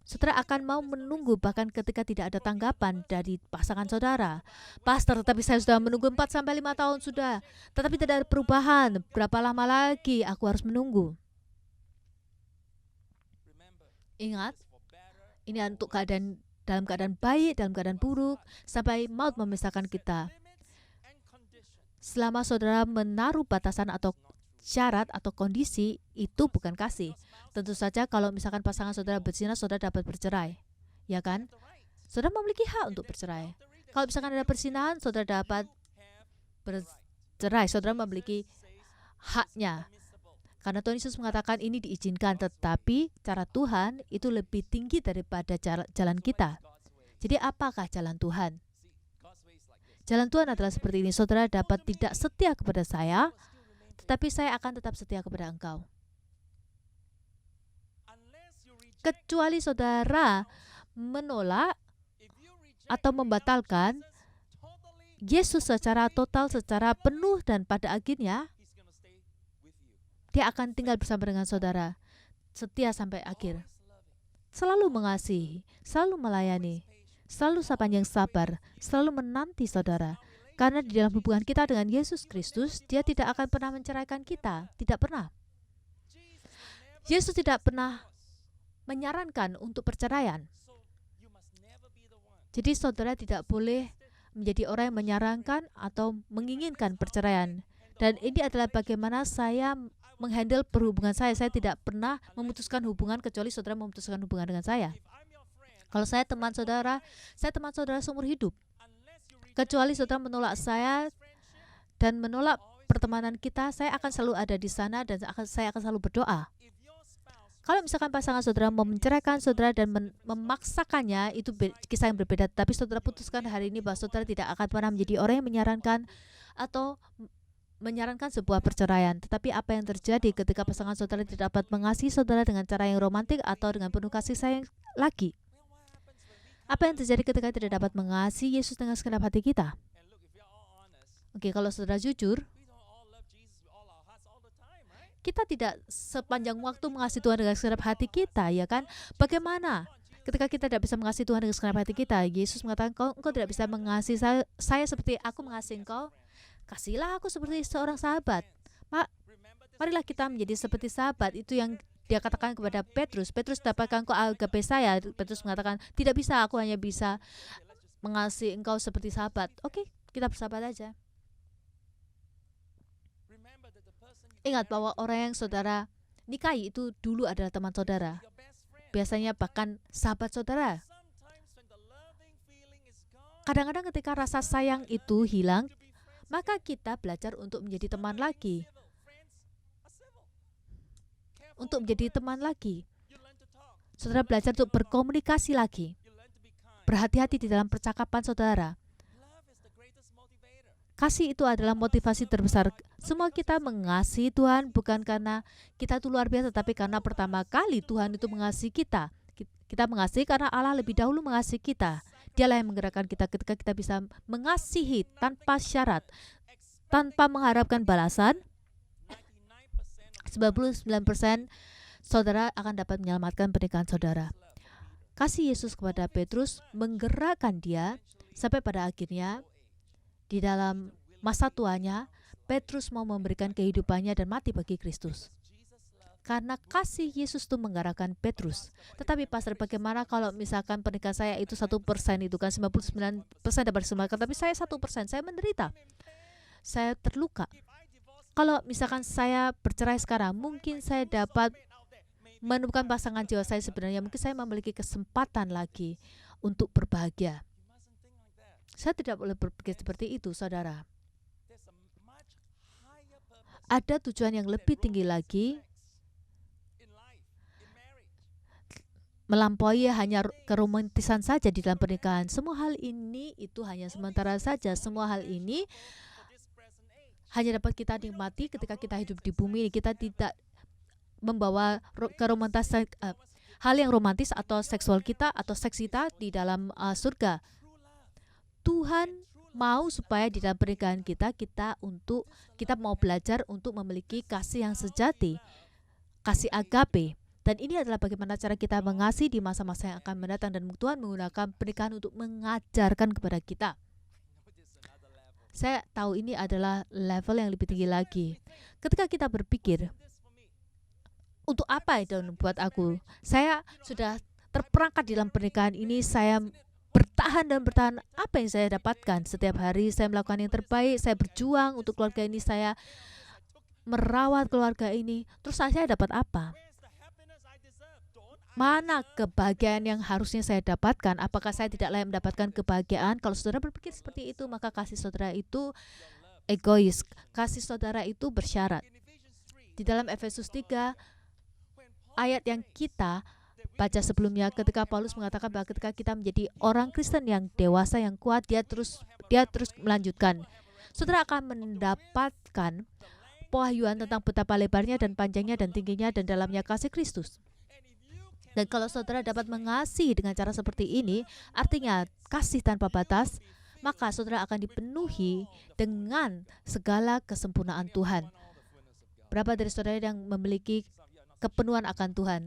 Saudara akan mau menunggu bahkan ketika tidak ada tanggapan dari pasangan saudara. Pastor, tetapi saya sudah menunggu 4-5 tahun sudah, tetapi tidak ada perubahan. Berapa lama lagi aku harus menunggu? Ingat, ini untuk dalam keadaan baik, dalam keadaan buruk, sampai maut memisahkan kita. Selama saudara menaruh batasan atau syarat atau kondisi, itu bukan kasih. Tentu saja kalau misalkan pasangan saudara berzina, saudara dapat bercerai, ya kan? Saudara memiliki hak untuk bercerai. Kalau misalkan ada perzinahan, saudara dapat bercerai. Saudara memiliki haknya. Karena Tuhan Yesus mengatakan ini diizinkan, tetapi cara Tuhan itu lebih tinggi daripada jalan kita. Jadi apakah jalan Tuhan? Jalan Tuhan adalah seperti ini. Saudara dapat tidak setia kepada saya, tetapi saya akan tetap setia kepada engkau. Kecuali saudara menolak atau membatalkan Yesus secara total, secara penuh, dan pada akhirnya dia akan tinggal bersama dengan saudara, setia sampai akhir. Selalu mengasihi, selalu melayani, selalu sepanjang sabar, selalu menanti saudara. Karena di dalam hubungan kita dengan Yesus Kristus, dia tidak akan pernah menceraikan kita. Tidak pernah. Yesus tidak pernah menyarankan untuk perceraian. Jadi saudara tidak boleh menjadi orang yang menyarankan atau menginginkan perceraian. Dan ini adalah bagaimana saya menghandle perhubungan saya. Saya tidak pernah memutuskan hubungan kecuali saudara memutuskan hubungan dengan saya. Kalau saya teman saudara seumur hidup. Kecuali saudara menolak saya dan menolak pertemanan kita, saya akan selalu ada di sana dan saya akan selalu berdoa. Kalau misalkan pasangan saudara mau menceraikan saudara dan memaksakannya, itu kisah yang berbeda. Tapi saudara putuskan hari ini bahwa saudara tidak akan pernah menjadi orang yang menyarankan atau menyarankan sebuah perceraian. Tetapi apa yang terjadi ketika pasangan saudara tidak dapat mengasihi saudara dengan cara yang romantik atau dengan penuh kasih sayang lagi? Apa yang terjadi ketika tidak dapat mengasihi Yesus dengan segenap hati kita? Oke, kalau saudara jujur, kita tidak sepanjang waktu mengasihi Tuhan dengan segenap hati kita, ya kan? Bagaimana ketika kita tidak bisa mengasihi Tuhan dengan segenap hati kita? Yesus mengatakan, engkau tidak bisa mengasihi saya seperti aku mengasihi engkau. Kasihlah aku seperti seorang sahabat. Marilah kita menjadi seperti sahabat. Itu yang dia katakan kepada Petrus. Petrus, dapatkah engkau agape saya? Petrus mengatakan, tidak bisa, aku hanya bisa mengasihi engkau seperti sahabat. Oke, kita bersahabat aja. Ingat bahwa orang yang saudara nikahi itu dulu adalah teman saudara. Biasanya bahkan sahabat saudara. Kadang-kadang ketika rasa sayang itu hilang, maka kita belajar untuk menjadi teman lagi. Untuk menjadi teman lagi. Saudara belajar untuk berkomunikasi lagi. Berhati-hati di dalam percakapan saudara. Kasih itu adalah motivasi terbesar. Semua kita mengasihi Tuhan bukan karena kita itu luar biasa, tapi karena pertama kali Tuhan itu mengasihi kita. Kita mengasihi karena Allah lebih dahulu mengasihi kita. Dialah yang menggerakkan kita ketika kita bisa mengasihi tanpa syarat, tanpa mengharapkan balasan. 99% saudara akan dapat menyelamatkan pernikahan saudara. Kasih Yesus kepada Petrus menggerakkan dia sampai pada akhirnya di dalam masa tuanya, Petrus mau memberikan kehidupannya dan mati bagi Kristus. Karena kasih Yesus itu menggerakkan Petrus. Tetapi pastor, bagaimana kalau misalkan pernikahan saya itu 1%, itu kan 99% dapat diselamatkan, tapi saya 1%, saya menderita. Saya terluka. Kalau misalkan saya bercerai sekarang, mungkin saya dapat menemukan pasangan jiwa saya sebenarnya. Mungkin saya memiliki kesempatan lagi untuk berbahagia. Saya tidak boleh berpikir seperti itu, saudara. Ada tujuan yang lebih tinggi lagi, melampaui hanya keromantisan saja di dalam pernikahan. Semua hal ini itu hanya sementara saja. Semua hal ini hanya dapat kita nikmati ketika kita hidup di bumi. Kita tidak membawa hal yang romantis atau seksual kita atau seks kita di dalam surga. Tuhan mau supaya di dalam pernikahan kita mau belajar untuk memiliki kasih yang sejati, kasih agape. Dan ini adalah bagaimana cara kita mengasihi di masa-masa yang akan mendatang, dan Tuhan menggunakan pernikahan untuk mengajarkan kepada kita. Saya tahu ini adalah level yang lebih tinggi lagi. Ketika kita berpikir, untuk apa itu buat aku? Saya sudah terperangkap di dalam pernikahan ini, saya bertahan. Apa yang saya dapatkan? Setiap hari saya melakukan yang terbaik, saya berjuang untuk keluarga ini, saya merawat keluarga ini. Terus saya dapat apa? Mana kebahagiaan yang harusnya saya dapatkan? Apakah saya tidak layak mendapatkan kebahagiaan? Kalau saudara berpikir seperti itu, maka kasih saudara itu egois. Kasih saudara itu bersyarat. Di dalam Efesus 3, ayat yang kita baca sebelumnya, ketika Paulus mengatakan bahwa ketika kita menjadi orang Kristen yang dewasa, yang kuat, dia terus melanjutkan. Saudara akan mendapatkan pewahyuan tentang betapa lebarnya dan panjangnya dan tingginya dan dalamnya kasih Kristus. Dan kalau saudara dapat mengasihi dengan cara seperti ini, artinya kasih tanpa batas, maka saudara akan dipenuhi dengan segala kesempurnaan Tuhan. Berapa dari saudara yang memiliki kepenuhan akan Tuhan?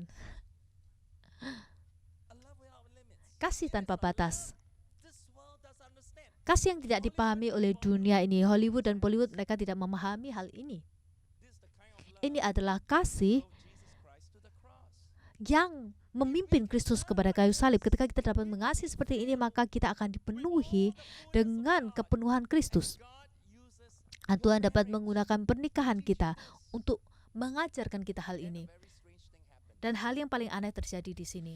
Kasih tanpa batas. Kasih yang tidak dipahami oleh dunia ini. Hollywood dan Bollywood, mereka tidak memahami hal ini. Ini adalah kasih yang memimpin Kristus kepada kayu salib. Ketika kita dapat mengasihi seperti ini, maka kita akan dipenuhi dengan kepenuhan Kristus. Dan Tuhan dapat menggunakan pernikahan kita untuk mengajarkan kita hal ini. Dan hal yang paling aneh terjadi di sini.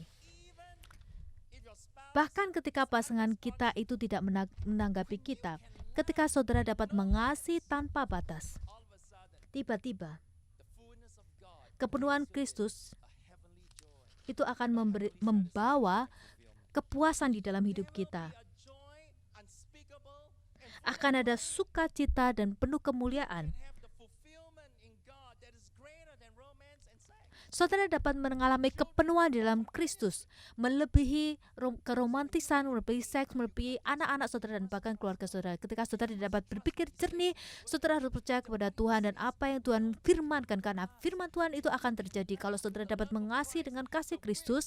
Bahkan ketika pasangan kita itu tidak menanggapi kita, ketika saudara dapat mengasihi tanpa batas, tiba-tiba kepenuhan Kristus itu akan membawa kepuasan di dalam hidup kita. Akan ada sukacita dan penuh kemuliaan. Saudara dapat mengalami kepenuhan di dalam Kristus, melebihi keromantisan, melebihi seks, melebihi anak-anak saudara dan bahkan keluarga saudara. Ketika saudara dapat berpikir jernih, saudara harus percaya kepada Tuhan dan apa yang Tuhan firmankan, karena firman Tuhan itu akan terjadi. Kalau saudara dapat mengasihi dengan kasih Kristus,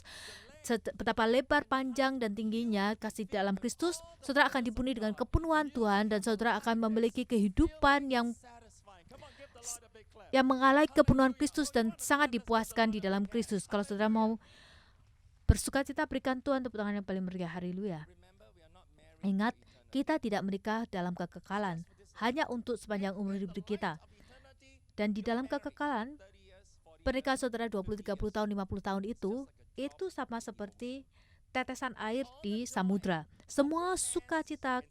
betapa lebar, panjang, dan tingginya kasih dalam Kristus, saudara akan dipenuhi dengan kepenuhan Tuhan dan saudara akan memiliki kehidupan yang mengalami kepenuhan Kristus dan sangat dipuaskan di dalam Kristus. Kalau saudara mau bersukacita, berikan Tuhan tepuk tangan yang paling meriah. Haleluya. Ingat, kita tidak menikah dalam kekekalan, hanya untuk sepanjang umur hidup kita. Dan di dalam kekekalan, pernikahan saudara 20, 30 tahun, 50 tahun itu sama seperti tetesan air di samudra. Semua sukacita,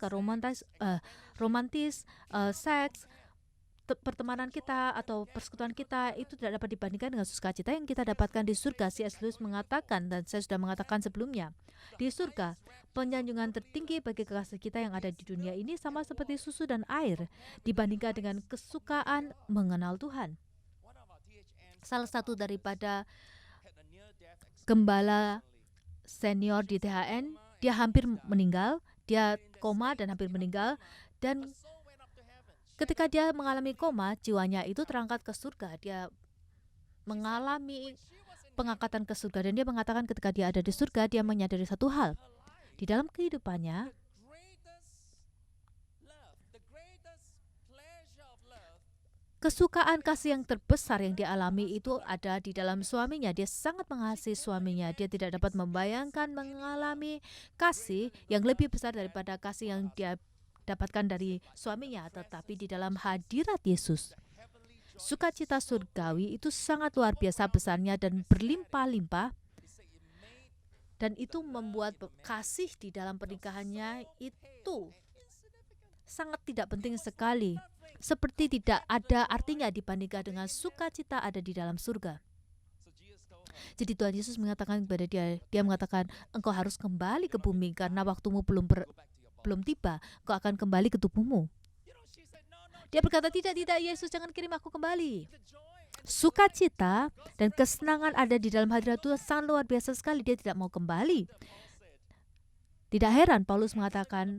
romantis, seks, pertemanan kita atau persekutuan kita itu tidak dapat dibandingkan dengan sukacita yang kita dapatkan di surga. C.S. Lewis mengatakan, dan saya sudah mengatakan sebelumnya, di surga penyanjungan tertinggi bagi kekasih kita yang ada di dunia ini sama seperti susu dan air dibandingkan dengan kesukaan mengenal Tuhan. Salah satu daripada gembala senior di THN, dia hampir meninggal, dia koma dan hampir meninggal, dan ketika dia mengalami koma, jiwanya itu terangkat ke surga. Dia mengalami pengangkatan ke surga dan dia mengatakan ketika dia ada di surga, dia menyadari satu hal. Di dalam kehidupannya, kesukaan kasih yang terbesar yang dia alami itu ada di dalam suaminya. Dia sangat mengasihi suaminya. Dia tidak dapat membayangkan mengalami kasih yang lebih besar daripada kasih yang dia dapatkan dari suaminya, tetapi di dalam hadirat Yesus. Sukacita surgawi itu sangat luar biasa besarnya dan berlimpah-limpah, dan itu membuat kasih di dalam pernikahannya itu sangat tidak penting sekali. Seperti tidak ada artinya dibandingkan dengan sukacita ada di dalam surga. Jadi Tuhan Yesus mengatakan kepada dia mengatakan, engkau harus kembali ke bumi karena waktumu belum tiba, engkau akan kembali ke tubuhmu. Dia berkata, tidak, Yesus, jangan kirim aku kembali. Sukacita dan kesenangan ada di dalam hadirat Tuhan sangat luar biasa sekali. Dia tidak mau kembali. Tidak heran Paulus mengatakan,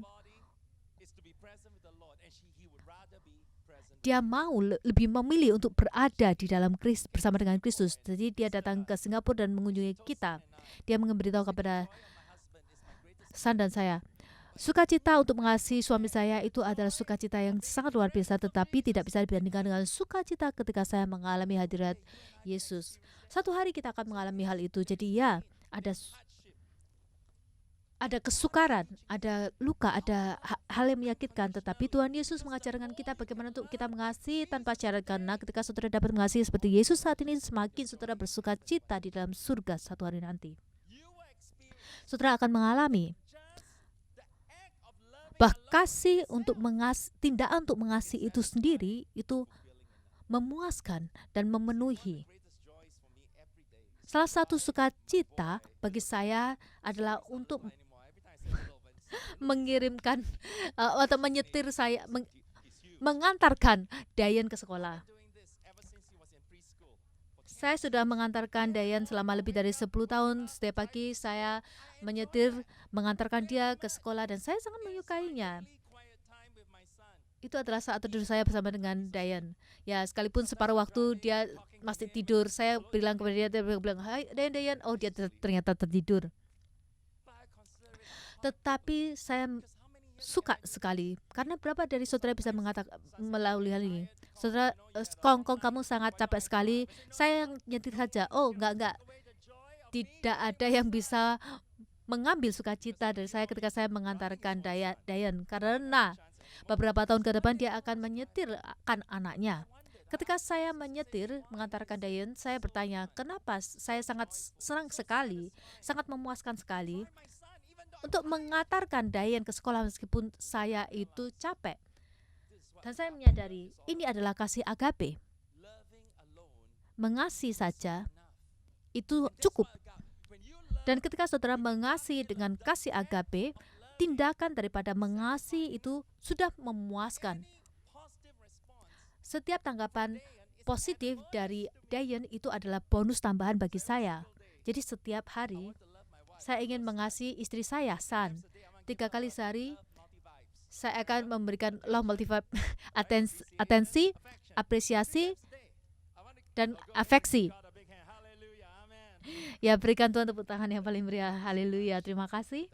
dia mau lebih memilih untuk berada di dalam bersama dengan Kristus. Jadi dia datang ke Singapura dan mengunjungi kita. Dia memberitahu kepada San dan saya, sukacita untuk mengasihi suami saya itu adalah sukacita yang sangat luar biasa, tetapi tidak bisa dibandingkan dengan sukacita ketika saya mengalami hadirat Yesus. Satu hari kita akan mengalami hal itu. Jadi ya, ada kesukaran, ada luka, ada hal yang menyakitkan, tetapi Tuhan Yesus mengajarkan kita bagaimana untuk kita mengasihi tanpa syarat, karena ketika saudara dapat mengasihi seperti Yesus saat ini, semakin saudara bersuka cita di dalam surga satu hari nanti. Saudara akan mengalami kasih untuk tindakan untuk mengasihi itu sendiri itu memuaskan dan memenuhi. Salah satu sukacita bagi saya adalah untuk mengirimkan atau menyetir saya, mengantarkan Dayan ke sekolah. Saya sudah mengantarkan Dayan selama lebih dari 10 tahun. Setiap pagi saya mengantarkan dia ke sekolah dan saya sangat menyukainya. Itu adalah saat tidur saya bersama dengan Dayan. Ya, sekalipun separuh waktu dia masih tidur, saya bilang kepada dia bilang, "Hai Dayan." Oh, dia ternyata tertidur. Tetapi saya suka sekali karena berapa dari saudara bisa mengatakan melalui hal ini, saudara, kongkong kamu sangat capek sekali, saya yang nyetir saja. Oh, enggak, tidak ada yang bisa mengambil sukacita dari saya ketika saya mengantarkan Dayan, karena beberapa tahun ke depan dia akan menyetirkan anaknya. Ketika saya mengantarkan Dayan, saya bertanya, kenapa saya sangat senang sekali, sangat memuaskan sekali untuk mengantarkan Dayan ke sekolah meskipun saya itu capek. Dan saya menyadari ini adalah kasih agape. Mengasihi saja itu cukup. Dan ketika saudara mengasihi dengan kasih agape, tindakan daripada mengasihi itu sudah memuaskan. Setiap tanggapan positif dari Dayan itu adalah bonus tambahan bagi saya. Jadi setiap hari saya ingin mengasihi istri saya, San. 3 kali sehari saya akan memberikan love multiplied atensi, apresiasi, dan afeksi. Ya, berikan Tuhan tepuk tangan yang paling meriah. Haleluya. Terima kasih.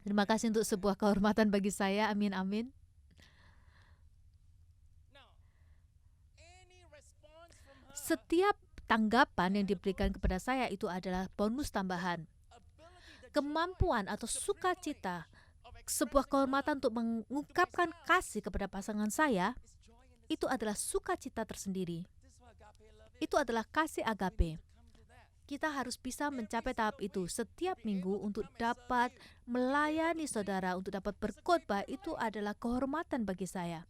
Terima kasih untuk sebuah kehormatan bagi saya. Amin, amin. Setiap tanggapan yang diberikan kepada saya itu adalah bonus tambahan. Kemampuan atau sukacita, sebuah kehormatan untuk mengungkapkan kasih kepada pasangan saya, itu adalah sukacita tersendiri. Itu adalah kasih agape. Kita harus bisa mencapai tahap itu setiap minggu untuk dapat melayani saudara, untuk dapat berkhotbah. Itu adalah kehormatan bagi saya.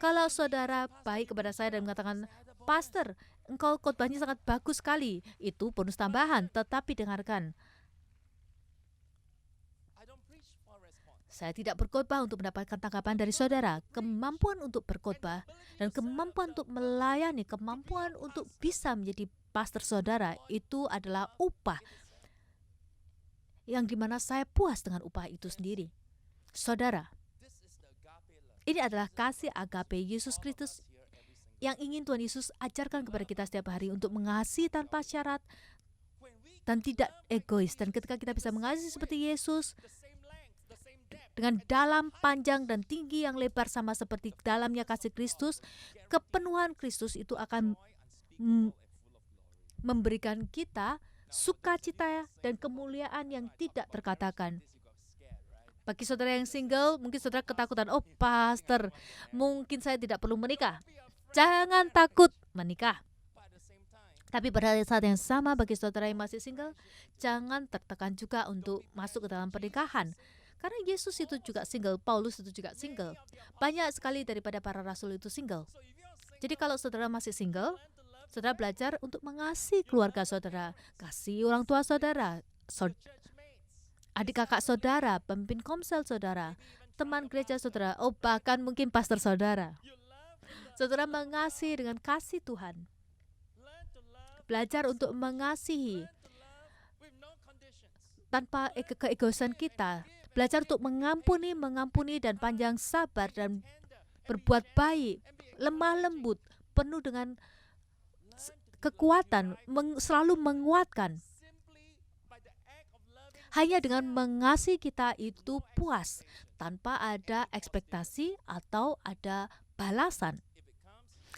Kalau saudara baik kepada saya dan mengatakan, "Pastor, engkau khotbahnya sangat bagus sekali," itu bonus tambahan. Tetapi dengarkan, saya tidak berkhotbah untuk mendapatkan tanggapan dari saudara. Kemampuan untuk berkhotbah dan kemampuan untuk melayani, kemampuan untuk bisa menjadi pastor saudara, itu adalah upah yang dimana saya puas dengan upah itu sendiri. Saudara, ini adalah kasih agape Yesus Kristus yang ingin Tuhan Yesus ajarkan kepada kita setiap hari untuk mengasihi tanpa syarat dan tidak egois. Dan ketika kita bisa mengasihi seperti Yesus, dengan dalam, panjang, dan tinggi yang lebar sama seperti dalamnya kasih Kristus, kepenuhan Kristus itu akan memberikan kita sukacita dan kemuliaan yang tidak terkatakan. Bagi saudara yang single, mungkin saudara ketakutan, "Oh, pastor, mungkin saya tidak perlu menikah." Jangan takut menikah. Tapi pada saat yang sama bagi saudara yang masih single, jangan tertekan juga untuk masuk ke dalam pernikahan. Karena Yesus itu juga single, Paulus itu juga single. Banyak sekali daripada para rasul itu single. Jadi kalau saudara masih single, saudara belajar untuk mengasihi keluarga saudara, kasih orang tua saudara, adik kakak saudara, pemimpin komsel saudara, teman gereja saudara, bahkan mungkin pastor saudara. Saudara mengasihi dengan kasih Tuhan. Belajar untuk mengasihi tanpa keegoisan kita. Belajar untuk mengampuni dan panjang sabar dan berbuat baik, lemah lembut, penuh dengan kekuatan, selalu menguatkan. Hanya dengan mengasihi kita itu puas, tanpa ada ekspektasi atau ada balasan.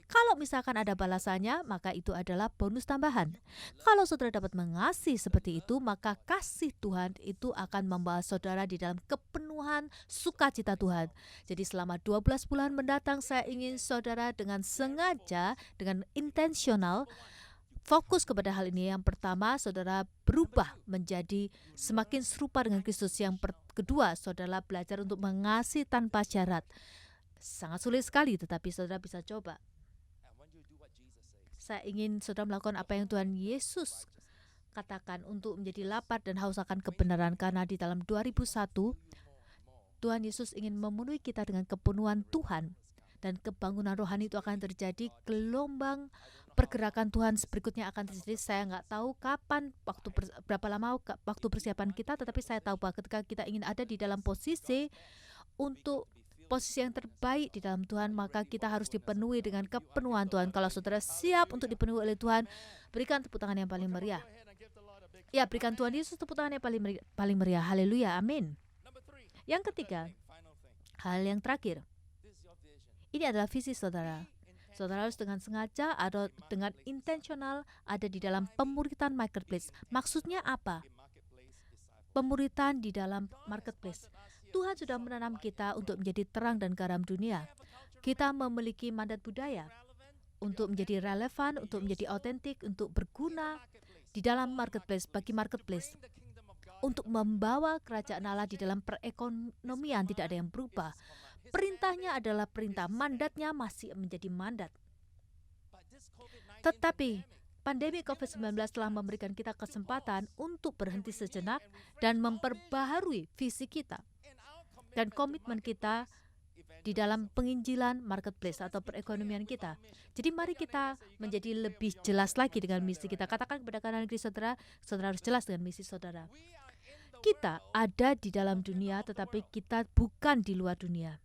Kalau misalkan ada balasannya, maka itu adalah bonus tambahan. Kalau saudara dapat mengasihi seperti itu, maka kasih Tuhan itu akan membawa saudara di dalam kepenuhan sukacita Tuhan. Jadi selama 12 bulan mendatang, saya ingin saudara dengan sengaja, dengan intensional, fokus kepada hal ini. Yang pertama, saudara berubah menjadi semakin serupa dengan Kristus. Yang kedua, saudara belajar untuk mengasihi tanpa syarat. Sangat sulit sekali, tetapi saudara bisa coba. Saya ingin saudara melakukan apa yang Tuhan Yesus katakan untuk menjadi lapar dan haus akan kebenaran. Karena di dalam 2001, Tuhan Yesus ingin memenuhi kita dengan kepenuhan Tuhan. Dan kebangunan rohani itu akan terjadi, gelombang pergerakan Tuhan berikutnya akan terjadi. Saya nggak tahu kapan, berapa lama waktu persiapan kita, tetapi saya tahu bahwa ketika kita ingin ada di dalam posisi yang terbaik di dalam Tuhan, maka kita harus dipenuhi dengan kepenuhan Tuhan. Kalau saudara siap untuk dipenuhi oleh Tuhan, berikan tepuk tangan yang paling meriah. Ya, berikan Tuhan Yesus tepuk tangan yang paling meriah. Haleluya, amin. Yang ketiga, hal yang terakhir. Ini adalah visi saudara. Saudara harus dengan sengaja atau dengan intensional ada di dalam pemuritan marketplace. Maksudnya apa? Pemuritan di dalam marketplace. Tuhan sudah menanam kita untuk menjadi terang dan garam dunia. Kita memiliki mandat budaya untuk menjadi relevan, untuk menjadi otentik, untuk berguna di dalam marketplace, bagi marketplace. Untuk membawa kerajaan Allah di dalam perekonomian tidak ada yang berubah. Perintahnya adalah perintah, mandatnya masih menjadi mandat. Tetapi pandemi COVID-19 telah memberikan kita kesempatan untuk berhenti sejenak dan memperbaharui visi kita dan komitmen kita di dalam penginjilan marketplace atau perekonomian kita. Jadi mari kita menjadi lebih jelas lagi dengan misi kita. Katakan kepada kanan kiri saudara, saudara harus jelas dengan misi saudara. Kita ada di dalam dunia, tetapi kita bukan di luar dunia.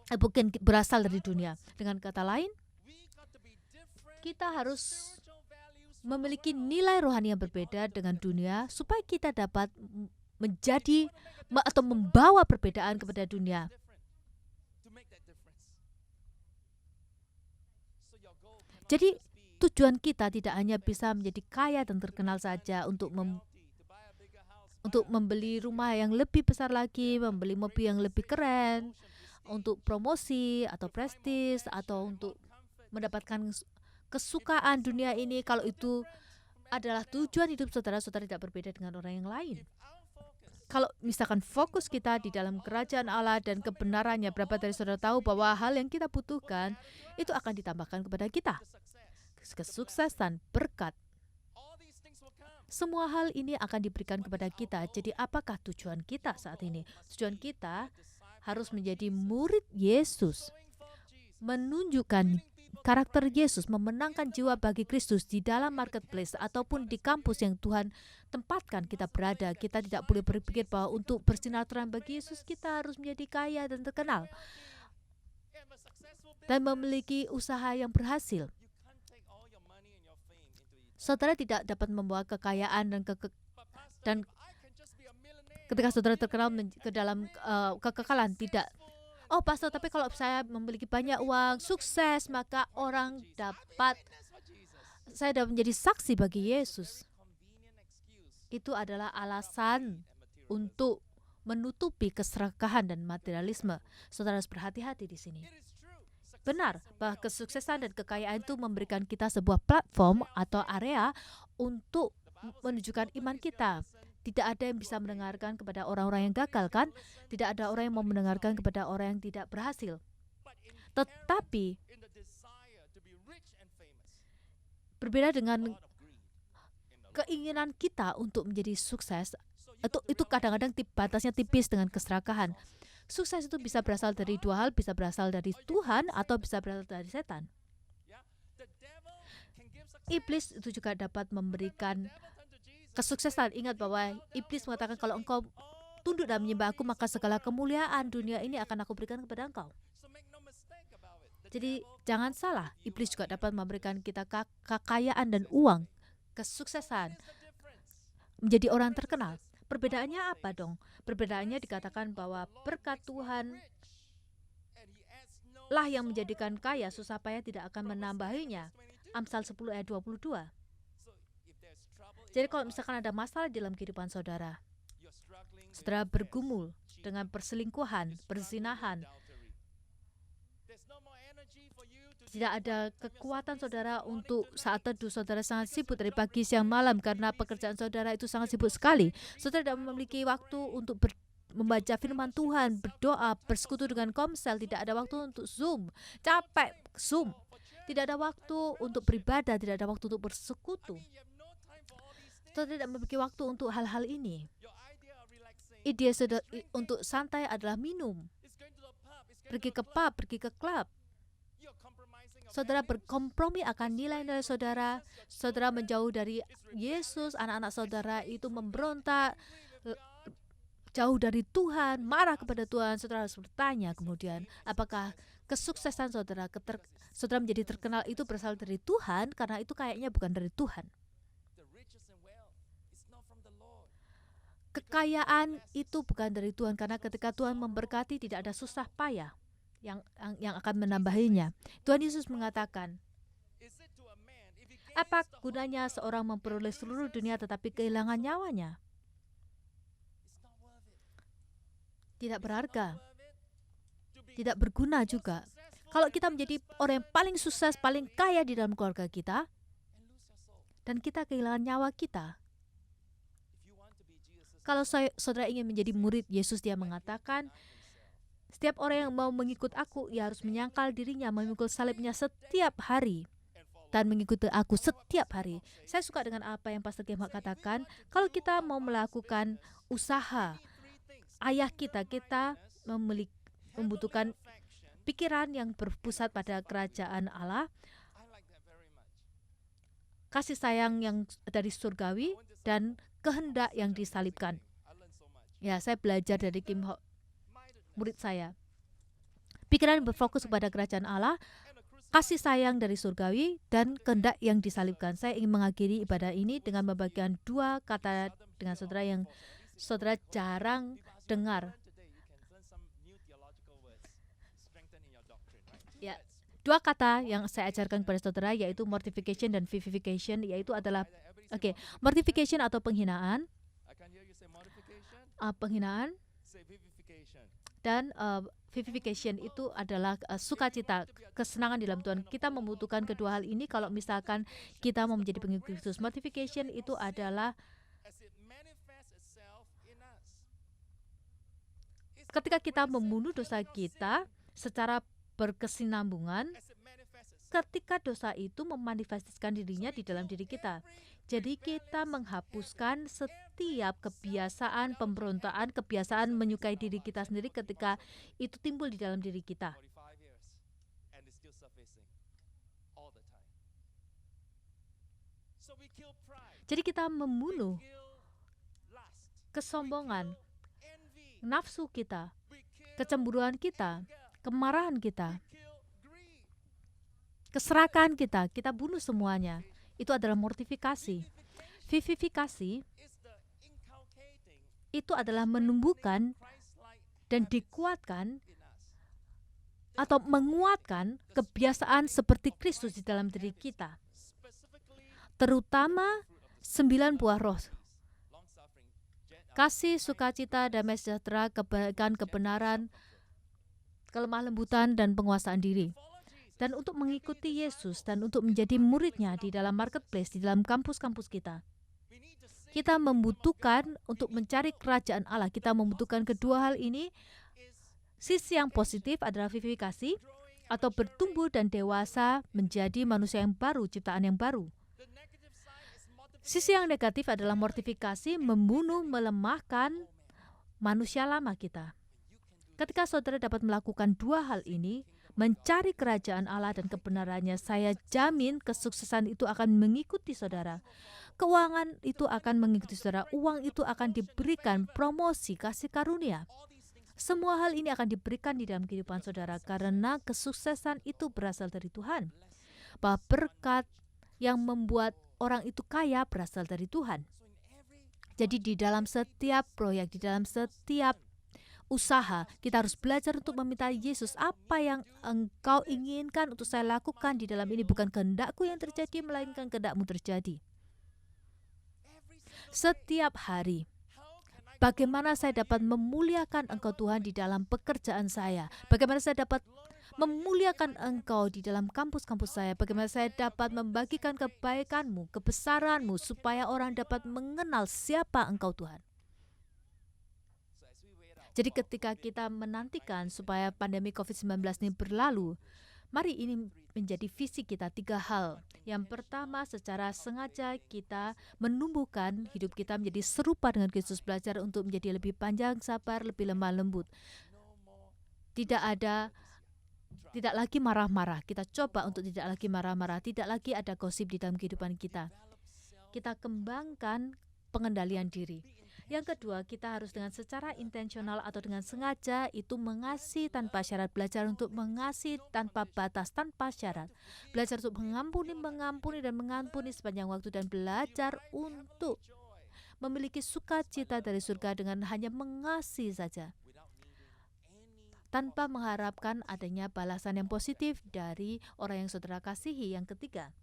Bukan berasal dari dunia. Dengan kata lain, kita harus memiliki nilai rohani yang berbeda dengan dunia supaya kita dapat menjadi atau membawa perbedaan kepada dunia. Jadi tujuan kita tidak hanya bisa menjadi kaya dan terkenal saja untuk membeli rumah yang lebih besar lagi, membeli mobil yang lebih keren, untuk promosi atau prestis, atau untuk mendapatkan kesukaan dunia ini. Kalau itu adalah tujuan hidup saudara, saudara tidak berbeda dengan orang yang lain. Kalau misalkan fokus kita di dalam kerajaan Allah dan kebenarannya, berapa dari saudara tahu bahwa hal yang kita butuhkan itu akan ditambahkan kepada kita. Kesuksesan, berkat, semua hal ini akan diberikan kepada kita. Jadi apakah tujuan kita saat ini? Tujuan kita harus menjadi murid Yesus, menunjukkan karakter Yesus, memenangkan jiwa bagi Kristus di dalam marketplace ataupun di kampus yang Tuhan tempatkan kita berada. Kita tidak boleh berpikir bahwa untuk bersinar terang bagi Yesus kita harus menjadi kaya dan terkenal dan memiliki usaha yang berhasil. Saudara tidak dapat membawa kekayaan dan ketika saudara terkenal ke dalam kekekalan, tidak. Oh pastor, tapi kalau saya memiliki banyak uang, sukses, maka saya dapat menjadi saksi bagi Yesus. Itu adalah alasan untuk menutupi keserakahan dan materialisme. Saudara harus berhati-hati di sini. Benar bahwa kesuksesan dan kekayaan itu memberikan kita sebuah platform atau area untuk menunjukkan iman kita. Tidak ada yang bisa mendengarkan kepada orang-orang yang gagal, kan? Tidak ada orang yang mau mendengarkan kepada orang yang tidak berhasil. Tetapi berbeda dengan keinginan kita untuk menjadi sukses, itu kadang-kadang batasnya tipis dengan keserakahan. Sukses itu bisa berasal dari dua hal, bisa berasal dari Tuhan atau bisa berasal dari setan. Iblis itu juga dapat memberikan kesuksesan. Ingat bahwa iblis mengatakan kalau engkau tunduk dan menyembah aku, maka segala kemuliaan dunia ini akan aku berikan kepada engkau. Jadi jangan salah, iblis juga dapat memberikan kita kekayaan dan uang, kesuksesan, menjadi orang terkenal. Perbedaannya apa dong? Perbedaannya dikatakan bahwa berkat Tuhan lah yang menjadikan kaya, susah payah tidak akan menambahinya. Amsal 10 ayat 22. Jadi kalau misalkan ada masalah dalam kehidupan saudara, saudara bergumul dengan perselingkuhan, perzinahan, tidak ada kekuatan saudara untuk saat teduh. Saudara sangat sibuk dari pagi siang malam karena pekerjaan saudara itu sangat sibuk sekali. Saudara tidak memiliki waktu untuk membaca firman Tuhan, berdoa, bersekutu dengan komsel. Tidak ada waktu untuk Zoom, capek Zoom. Tidak ada waktu untuk beribadah, tidak ada waktu untuk bersekutu. Saudara tidak memiliki waktu untuk hal-hal ini. Ide saudara untuk santai adalah minum, pergi ke pub, pergi ke klub. Saudara berkompromi akan nilai-nilai saudara. Saudara menjauh dari Yesus. Anak-anak saudara itu memberontak, jauh dari Tuhan, marah kepada Tuhan. Saudara harus bertanya kemudian, apakah kesuksesan saudara, saudara menjadi terkenal itu berasal dari Tuhan? Karena itu kayaknya bukan dari Tuhan. Kekayaan itu bukan dari Tuhan, karena ketika Tuhan memberkati tidak ada susah payah yang akan menambahinya. Tuhan Yesus mengatakan, apa gunanya seorang memperoleh seluruh dunia tetapi kehilangan nyawanya? Tidak berharga, tidak berguna juga. Kalau kita menjadi orang yang paling sukses, paling kaya di dalam keluarga kita, dan kita kehilangan nyawa kita. Kalau saudara ingin menjadi murid Yesus, dia mengatakan, setiap orang yang mau mengikut aku, ia harus menyangkal dirinya, memikul salibnya setiap hari, dan mengikuti aku setiap hari. Saya suka dengan apa yang Pastor Kemak katakan. Kalau kita mau melakukan usaha, ayah kita membutuhkan pikiran yang berpusat pada kerajaan Allah, kasih sayang yang dari surgawi, dan kehendak yang disalibkan. Ya, saya belajar dari Kim Ho, murid saya. Pikiran berfokus pada kerajaan Allah, kasih sayang dari surgawi, dan kehendak yang disalibkan. Saya ingin mengakhiri ibadah ini dengan membagikan dua kata dengan saudara yang saudara jarang dengar. Ya, dua kata yang saya ajarkan kepada saudara yaitu mortification dan vivification, yaitu adalah mortification atau penghinaan, dan vivification itu adalah sukacita, kesenangan di dalam Tuhan. Kita membutuhkan kedua hal ini kalau misalkan kita mau menjadi pengikut Kristus. Mortification itu adalah ketika kita membunuh dosa kita secara berkesinambungan, ketika dosa itu memanifestasikan dirinya di dalam diri kita. Jadi kita menghapuskan setiap kebiasaan pemberontakan, kebiasaan menyukai diri kita sendiri ketika itu timbul di dalam diri kita. Jadi kita membunuh kesombongan, nafsu kita, kecemburuan kita, kemarahan kita, keserakahan kita, kita bunuh semuanya. Itu adalah mortifikasi. Vivifikasi itu adalah menumbuhkan dan dikuatkan atau menguatkan kebiasaan seperti Kristus di dalam diri kita. Terutama 9 buah roh. Kasih, sukacita, damai sejahtera, kebaikan, kebenaran, kelemah lembutan, dan penguasaan diri. dan untuk mengikuti Yesus dan untuk menjadi muridnya di dalam marketplace, di dalam kampus-kampus kita. Kita membutuhkan untuk mencari kerajaan Allah. Kita membutuhkan kedua hal ini. Sisi yang positif adalah vivifikasi atau bertumbuh dan dewasa menjadi manusia yang baru, ciptaan yang baru. Sisi yang negatif adalah mortifikasi, membunuh, melemahkan manusia lama kita. Ketika saudara dapat melakukan dua hal ini, mencari kerajaan Allah dan kebenarannya, saya jamin kesuksesan itu akan mengikuti saudara. Keuangan itu akan mengikuti saudara. Uang itu akan diberikan, promosi, kasih karunia. Semua hal ini akan diberikan di dalam kehidupan saudara karena kesuksesan itu berasal dari Tuhan. Bahwa berkat yang membuat orang itu kaya berasal dari Tuhan. Jadi di dalam setiap proyek, di dalam setiap usaha, kita harus belajar untuk meminta Yesus, apa yang engkau inginkan untuk saya lakukan di dalam ini, bukan kehendakku yang terjadi, melainkan kehendakmu terjadi. Setiap hari, bagaimana saya dapat memuliakan Engkau Tuhan di dalam pekerjaan saya, bagaimana saya dapat memuliakan Engkau di dalam kampus-kampus saya, bagaimana saya dapat membagikan kebaikan-Mu, kebesaran-Mu, supaya orang dapat mengenal siapa Engkau Tuhan. Jadi ketika kita menantikan supaya pandemi COVID-19 ini berlalu, mari ini menjadi visi kita 3 hal. Yang pertama, secara sengaja kita menumbuhkan hidup kita menjadi serupa dengan Kristus, belajar untuk menjadi lebih panjang sabar, lebih lemah lembut. Tidak lagi marah-marah. Kita coba untuk tidak lagi marah-marah, tidak lagi ada gosip di dalam kehidupan kita. Kita kembangkan pengendalian diri. Yang kedua, kita harus dengan secara intensional atau dengan sengaja itu mengasihi tanpa syarat, belajar untuk mengasihi tanpa batas, tanpa syarat. Belajar untuk mengampuni dan mengampuni sepanjang waktu, dan belajar untuk memiliki sukacita dari surga dengan hanya mengasihi saja, tanpa mengharapkan adanya balasan yang positif dari orang yang saudara kasihi. Yang ketiga,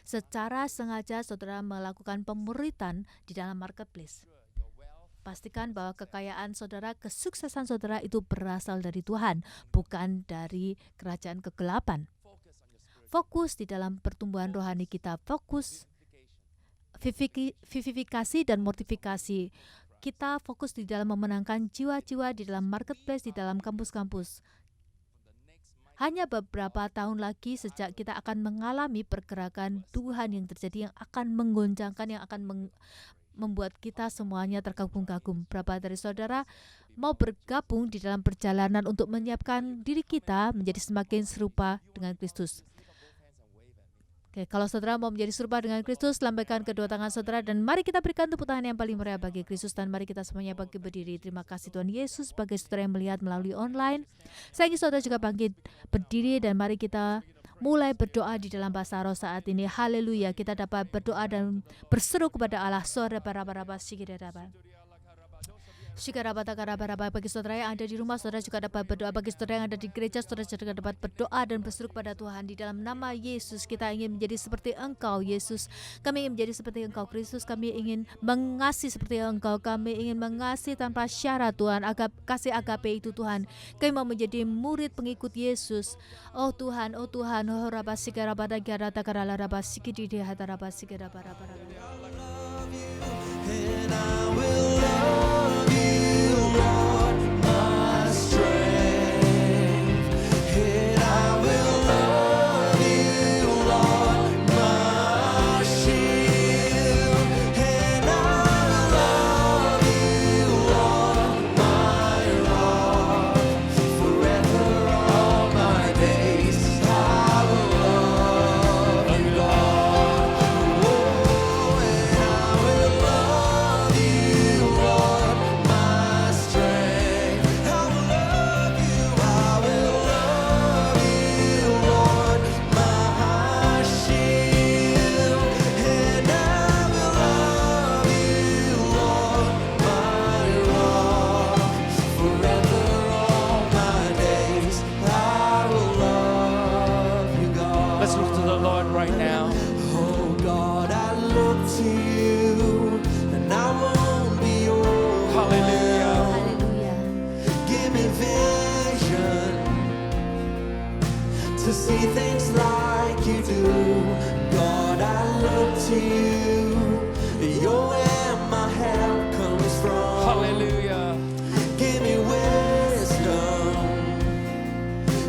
secara sengaja saudara melakukan pemuritan di dalam marketplace. Pastikan bahwa kekayaan saudara, kesuksesan saudara itu berasal dari Tuhan, bukan dari kerajaan kegelapan. Fokus di dalam pertumbuhan rohani kita, fokus vivifikasi dan mortifikasi. Kita fokus di dalam memenangkan jiwa-jiwa di dalam marketplace, di dalam kampus-kampus. Hanya beberapa tahun lagi sejak kita akan mengalami pergerakan Tuhan yang terjadi, yang akan menggoncangkan, yang akan membuat kita semuanya terkagum-kagum. Berapa dari saudara mau bergabung di dalam perjalanan untuk menyiapkan diri kita menjadi semakin serupa dengan Kristus? Oke, kalau saudara mau menjadi serupa dengan Kristus, lambaikan kedua tangan saudara dan mari kita berikan tepuk tangan yang paling meriah bagi Kristus, dan mari kita semuanya bangkit berdiri. Terima kasih Tuhan Yesus bagi saudara yang melihat melalui online. Saya ingin saudara juga bangkit berdiri dan mari kita mulai berdoa di dalam bahasa roh saat ini. Haleluya, kita dapat berdoa dan berseru kepada Allah. Bagi saudara yang ada di rumah, saudara juga dapat berdoa. Bagi saudara yang ada di gereja, saudara juga dapat berdoa dan berseru kepada Tuhan. Di dalam nama Yesus, kita ingin menjadi seperti Engkau, Yesus. Kami ingin menjadi seperti Engkau, Kristus. Kami ingin mengasihi seperti Engkau. Kami ingin mengasihi tanpa syarat, Tuhan. Kasih agape itu, Tuhan. Kami mau menjadi murid pengikut Yesus. Oh Tuhan, oh Tuhan. Oh rabasika rabada garata karala rabasiki di hata rabasiki rabara. to see things like you do. God, I look to you. You're where my help comes from. Hallelujah. Give me wisdom.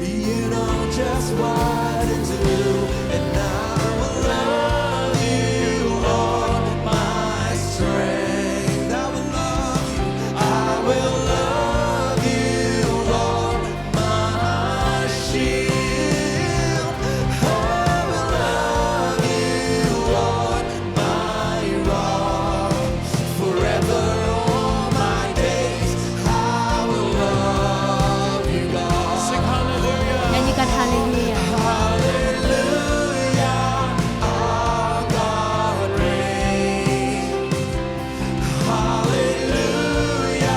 You know just what to do. And I will love you, Lord, my strength. I will love you. I will love you, Lord, my shield. I will love you, Lord, my rock. Forever all my days, I will love you, God. Sing hallelujah. Nyanyikan haleluya. Hallelujah, our God reigns. Hallelujah,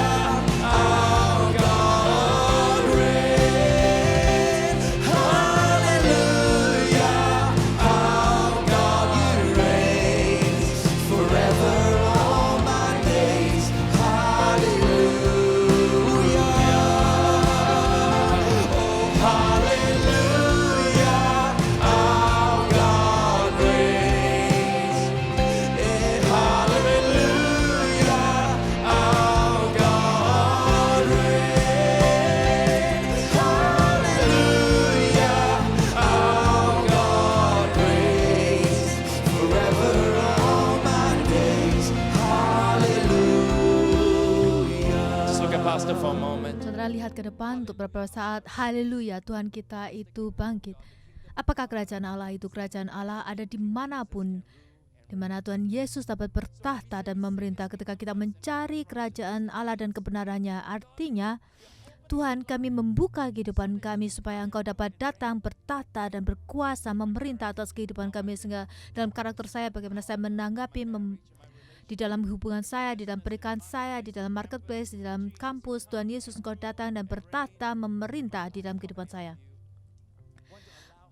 our God reigns. Hallelujah, our God you reigns. Forever all my days. Hallelujah. Hallelujah, our God reigns. Hallelujah, our God reigns. Hallelujah, our God reigns. Forever all my days. Hallelujah. Just look at Pastor for a moment. Saudara lihat ke depan untuk beberapa saat. Haleluya, Tuhan kita itu bangkit. Apakah kerajaan Allah itu? Kerajaan Allah ada dimanapun, di mana Tuhan Yesus dapat bertahta dan memerintah. Ketika kita mencari kerajaan Allah dan kebenarannya, artinya Tuhan, kami membuka kehidupan kami supaya Engkau dapat datang, bertahta dan berkuasa memerintah atas kehidupan kami. Sehingga dalam karakter saya, bagaimana saya menanggapi di dalam hubungan saya, di dalam pernikahan saya, di dalam marketplace, di dalam kampus, Tuhan Yesus Engkau datang dan bertahta memerintah di dalam kehidupan saya.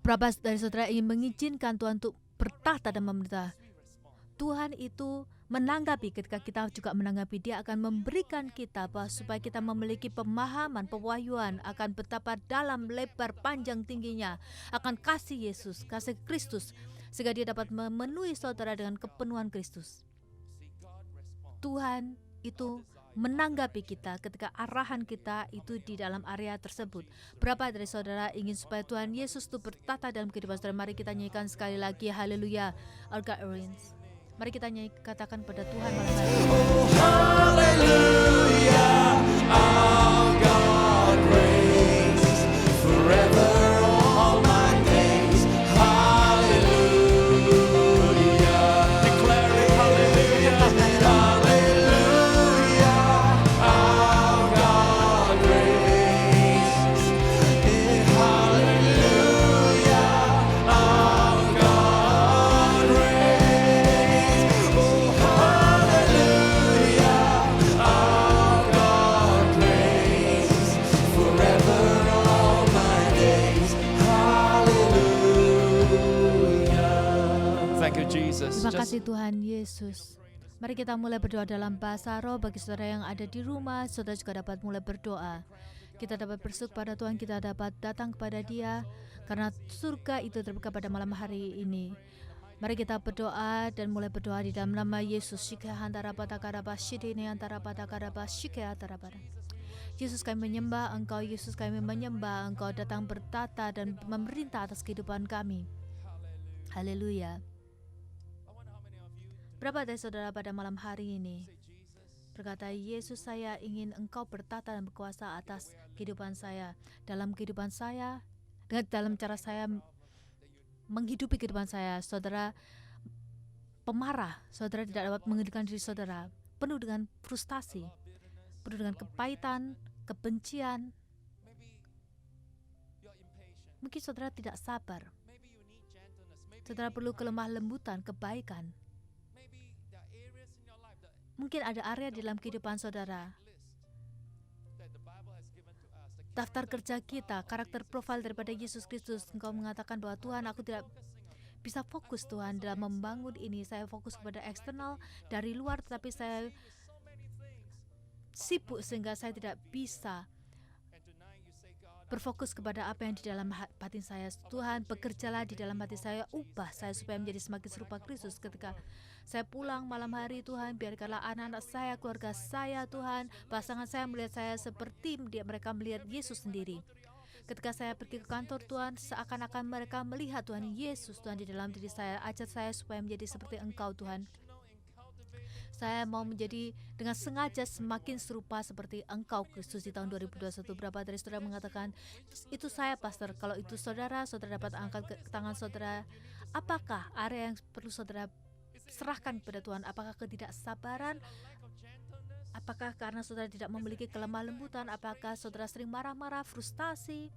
Berapa dari saudara ingin mengizinkan Tuhan untuk bertahta dan memerintah? Tuhan itu menanggapi, ketika kita juga menanggapi, Dia akan memberikan kita supaya kita memiliki pemahaman, pewahyuan akan betapa dalam, lebar, panjang, tingginya akan kasih Yesus, kasih Kristus, sehingga Dia dapat memenuhi saudara dengan kepenuhan Kristus. Tuhan itu menanggapi kita ketika arahan kita itu di dalam area tersebut. Berapa dari saudara ingin supaya Tuhan Yesus itu bertata dalam kehidupan saudara? Mari kita nyanyikan sekali lagi, haleluya, our God reigns. Mari kita katakan pada Tuhan malam hari ini. Hallelujah, our God reigns. Forever all my days. Hallelujah. Declaring hallelujah. Hallelujah, our God reigns. Hallelujah, our God reigns. Oh, hallelujah, our God reigns. Forever all my days. Hallelujah. Thank you, Jesus. Terima Just kasih Tuhan Yesus. Mari kita mulai berdoa dalam bahasa roh. Bagi saudara yang ada di rumah, saudara juga dapat mulai berdoa. Kita dapat bersyukur pada Tuhan, kita dapat datang kepada Dia karena surga itu terbuka pada malam hari ini. Mari kita berdoa dan mulai berdoa di dalam nama Yesus. Yesus, kami menyembah Engkau. Yesus, kami menyembah Engkau, datang bertata dan memerintah atas kehidupan kami. Haleluya. Berapa dari saudara pada malam hari ini berkata, Yesus, saya ingin Engkau bertata dan berkuasa atas kehidupan saya, dalam kehidupan saya, dalam cara saya menghidupi kehidupan saya. Saudara pemarah, saudara tidak dapat mengendalikan diri saudara, penuh dengan frustasi, penuh dengan kepahitan, kebencian. Mungkin saudara tidak sabar, saudara perlu kelemah lembutan, kebaikan. Mungkin ada area di dalam kehidupan saudara, daftar kerja kita, karakter profil daripada Yesus Kristus. Engkau mengatakan bahwa Tuhan, aku tidak bisa fokus Tuhan dalam membangun ini. Saya fokus kepada eksternal dari luar, tetapi saya sibuk sehingga saya tidak bisa berfokus kepada apa yang di dalam batin saya. Tuhan, bekerjalah di dalam hati saya, ubah saya supaya menjadi semakin serupa Kristus. Ketika saya pulang malam hari, Tuhan, biarkanlah anak-anak saya, keluarga saya, Tuhan, pasangan saya melihat saya seperti mereka melihat Yesus sendiri. Ketika saya pergi ke kantor, Tuhan, seakan-akan mereka melihat Tuhan Yesus, Tuhan, di dalam diri saya. Ajar saya supaya menjadi seperti Engkau, Tuhan. Saya mau menjadi dengan sengaja semakin serupa seperti Engkau, Kristus, di tahun 2021. Berapa dari saudara mengatakan, itu saya, pastor. Kalau itu saudara dapat angkat ke tangan saudara. Apakah area yang perlu saudara serahkan kepada Tuhan? Apakah ketidaksabaran? Apakah karena saudara tidak memiliki kelemah lembutan? Apakah saudara sering marah-marah, frustasi?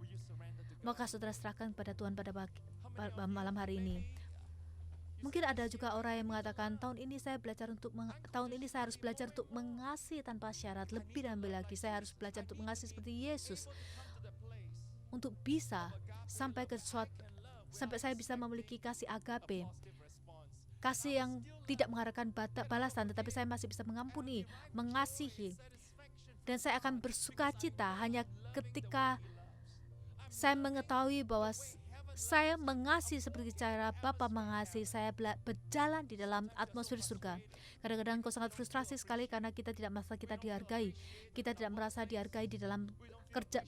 Maka saudara serahkan kepada Tuhan pada malam hari ini. Mungkin ada juga orang yang mengatakan, tahun ini saya harus belajar untuk mengasihi tanpa syarat. Lebih dan lebih lagi, saya harus belajar untuk mengasihi seperti Yesus, untuk bisa sampai saya bisa memiliki kasih agape, kasih yang tidak mengharapkan balasan, tetapi saya masih bisa mengampuni, mengasihi, dan saya akan bersuka cita hanya ketika saya mengetahui bahwa saya mengasihi seperti cara Bapa mengasihi. Saya berjalan di dalam atmosfer surga. Kadang-kadang kau sangat frustrasi sekali karena kita tidak merasa kita dihargai. Kita tidak merasa dihargai di dalam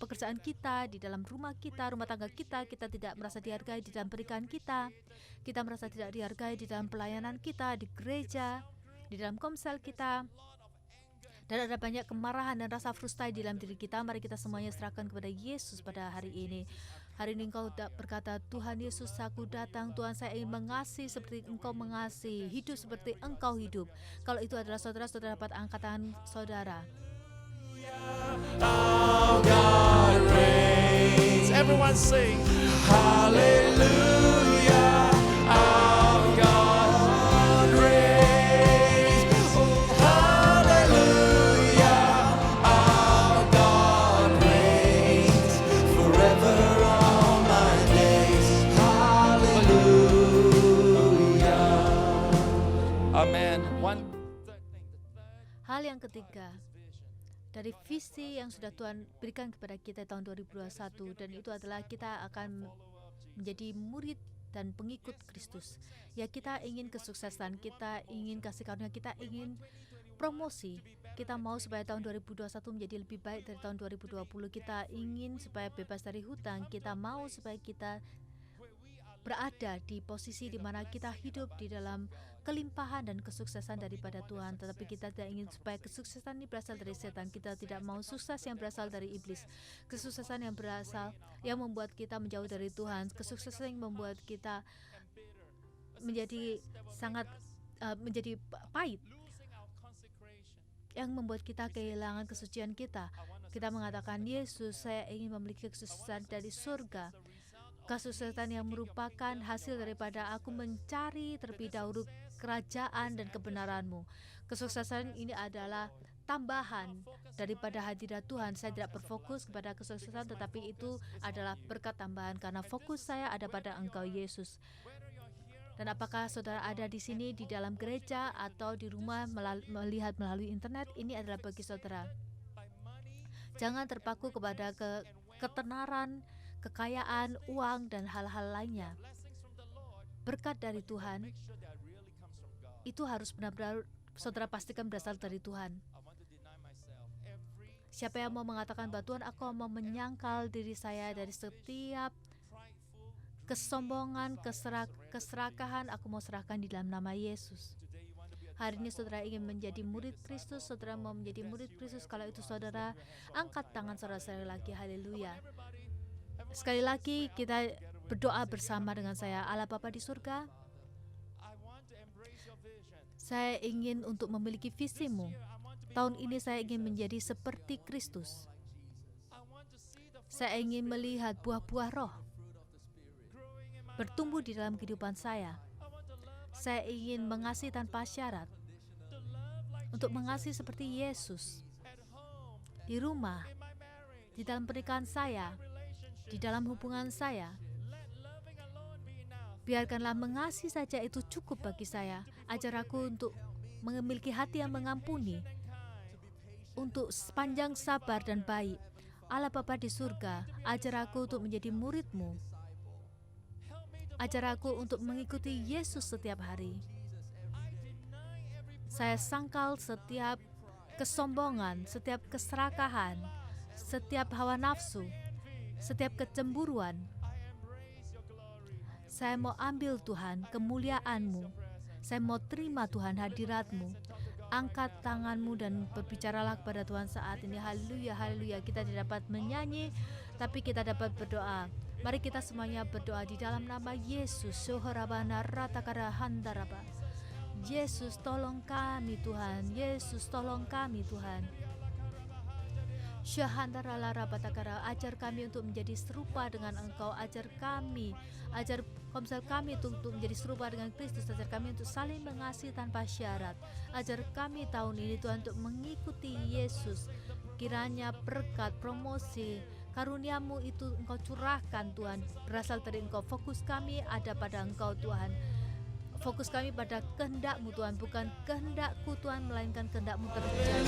pekerjaan kita, di dalam rumah tangga kita. Kita tidak merasa dihargai di dalam pernikahan kita. Kita merasa tidak dihargai di dalam pelayanan kita, di gereja, di dalam komsel kita. Dan ada banyak kemarahan dan rasa frustasi di dalam diri kita. Mari kita semuanya serahkan kepada Yesus pada hari ini. Hari ini Engkau berkata, Tuhan Yesus, aku datang. Tuhan, saya ingin mengasihi seperti Engkau mengasihi, hidup seperti Engkau hidup. Kalau itu adalah saudara dapat angkat tangan saudara. Our God reigns. Everyone sing. Hallelujah. Our God reigns. Oh, hallelujah. Our God reigns forever all my days. Hallelujah. Amen. One third thing. Hal yang ketiga, dari visi yang sudah Tuhan berikan kepada kita tahun 2021, dan itu adalah kita akan menjadi murid dan pengikut Kristus. Ya, kita ingin kesuksesan, kita ingin kasih karunia, kita ingin promosi. Kita mau supaya tahun 2021 menjadi lebih baik dari tahun 2020. Kita ingin supaya bebas dari hutang. Kita mau supaya kita berada di posisi di mana kita hidup di dalam kelimpahan dan kesuksesan daripada Tuhan. Tetapi kita tidak ingin supaya kesuksesan ini berasal dari setan. Kita tidak mau sukses yang berasal dari iblis. Kesuksesan yang membuat kita menjauh dari Tuhan. Kesuksesan yang membuat kita menjadi menjadi pahit, yang membuat kita kehilangan kesucian kita. Kita mengatakan, Yesus, saya ingin memiliki kesuksesan dari surga. Kesuksesan yang merupakan hasil daripada aku mencari terlebih dahulu kerajaan dan kebenaran-Mu. Kesuksesan ini adalah tambahan daripada hadirat Tuhan. Saya tidak berfokus kepada kesuksesan, tetapi itu adalah berkat tambahan karena fokus saya ada pada Engkau, Yesus. Dan apakah saudara ada di sini di dalam gereja atau di rumah melihat melalui internet, ini adalah bagi saudara. Jangan terpaku kepada ketenaran, kekayaan, uang, dan hal-hal lainnya. Berkat dari Tuhan itu harus benar-benar saudara pastikan berasal dari Tuhan. Siapa yang mau mengatakan bahwa Tuhan, aku mau menyangkal diri saya dari setiap kesombongan, keserakahan, aku mau serahkan di dalam nama Yesus. Hari ini saudara ingin menjadi murid Kristus, saudara mau menjadi murid Kristus. Kalau itu saudara, angkat tangan saudara sekali lagi, haleluya. Sekali lagi kita berdoa bersama dengan saya. Allah Bapa di surga, saya ingin untuk memiliki visi-Mu. Tahun ini saya ingin menjadi seperti Kristus. Saya ingin melihat buah-buah roh bertumbuh di dalam kehidupan saya. Saya ingin mengasihi tanpa syarat, untuk mengasihi seperti Yesus di rumah, di dalam pernikahan saya, di dalam hubungan saya. Biarkanlah mengasihi saja itu cukup bagi saya. Ajar aku untuk memiliki hati yang mengampuni, untuk sepanjang sabar dan baik, Allah Bapa di surga, ajar aku untuk menjadi murid-Mu. Ajar aku untuk mengikuti Yesus setiap hari. Saya sangkal setiap kesombongan, setiap keserakahan, setiap hawa nafsu, setiap kecemburuan. Saya mau ambil Tuhan kemuliaan-Mu. Saya mau terima Tuhan hadirat-Mu. Angkat tangan-Mu dan berbicaralah kepada Tuhan saat ini. Haleluya, haleluya. Kita tidak dapat menyanyi, tapi kita dapat berdoa. Mari kita semuanya berdoa di dalam nama Yesus. Sohorabana ratakara handaraba. Yesus tolong kami Tuhan. Yesus tolong kami Tuhan. Syahandaralarabatakara, ajar kami untuk menjadi serupa dengan Engkau. Ajar kami, ajar komsel kami untuk menjadi serupa dengan Kristus. Ajar kami untuk saling mengasihi tanpa syarat. Ajar kami tahun ini Tuhan untuk mengikuti Yesus. Kiranya berkat, promosi, karunia-Mu itu Engkau curahkan Tuhan, berasal dari Engkau. Fokus kami ada pada Engkau Tuhan. Fokus kami pada kehendak-Mu Tuhan, bukan kehendakku Tuhan, melainkan kehendak-Mu terjadi.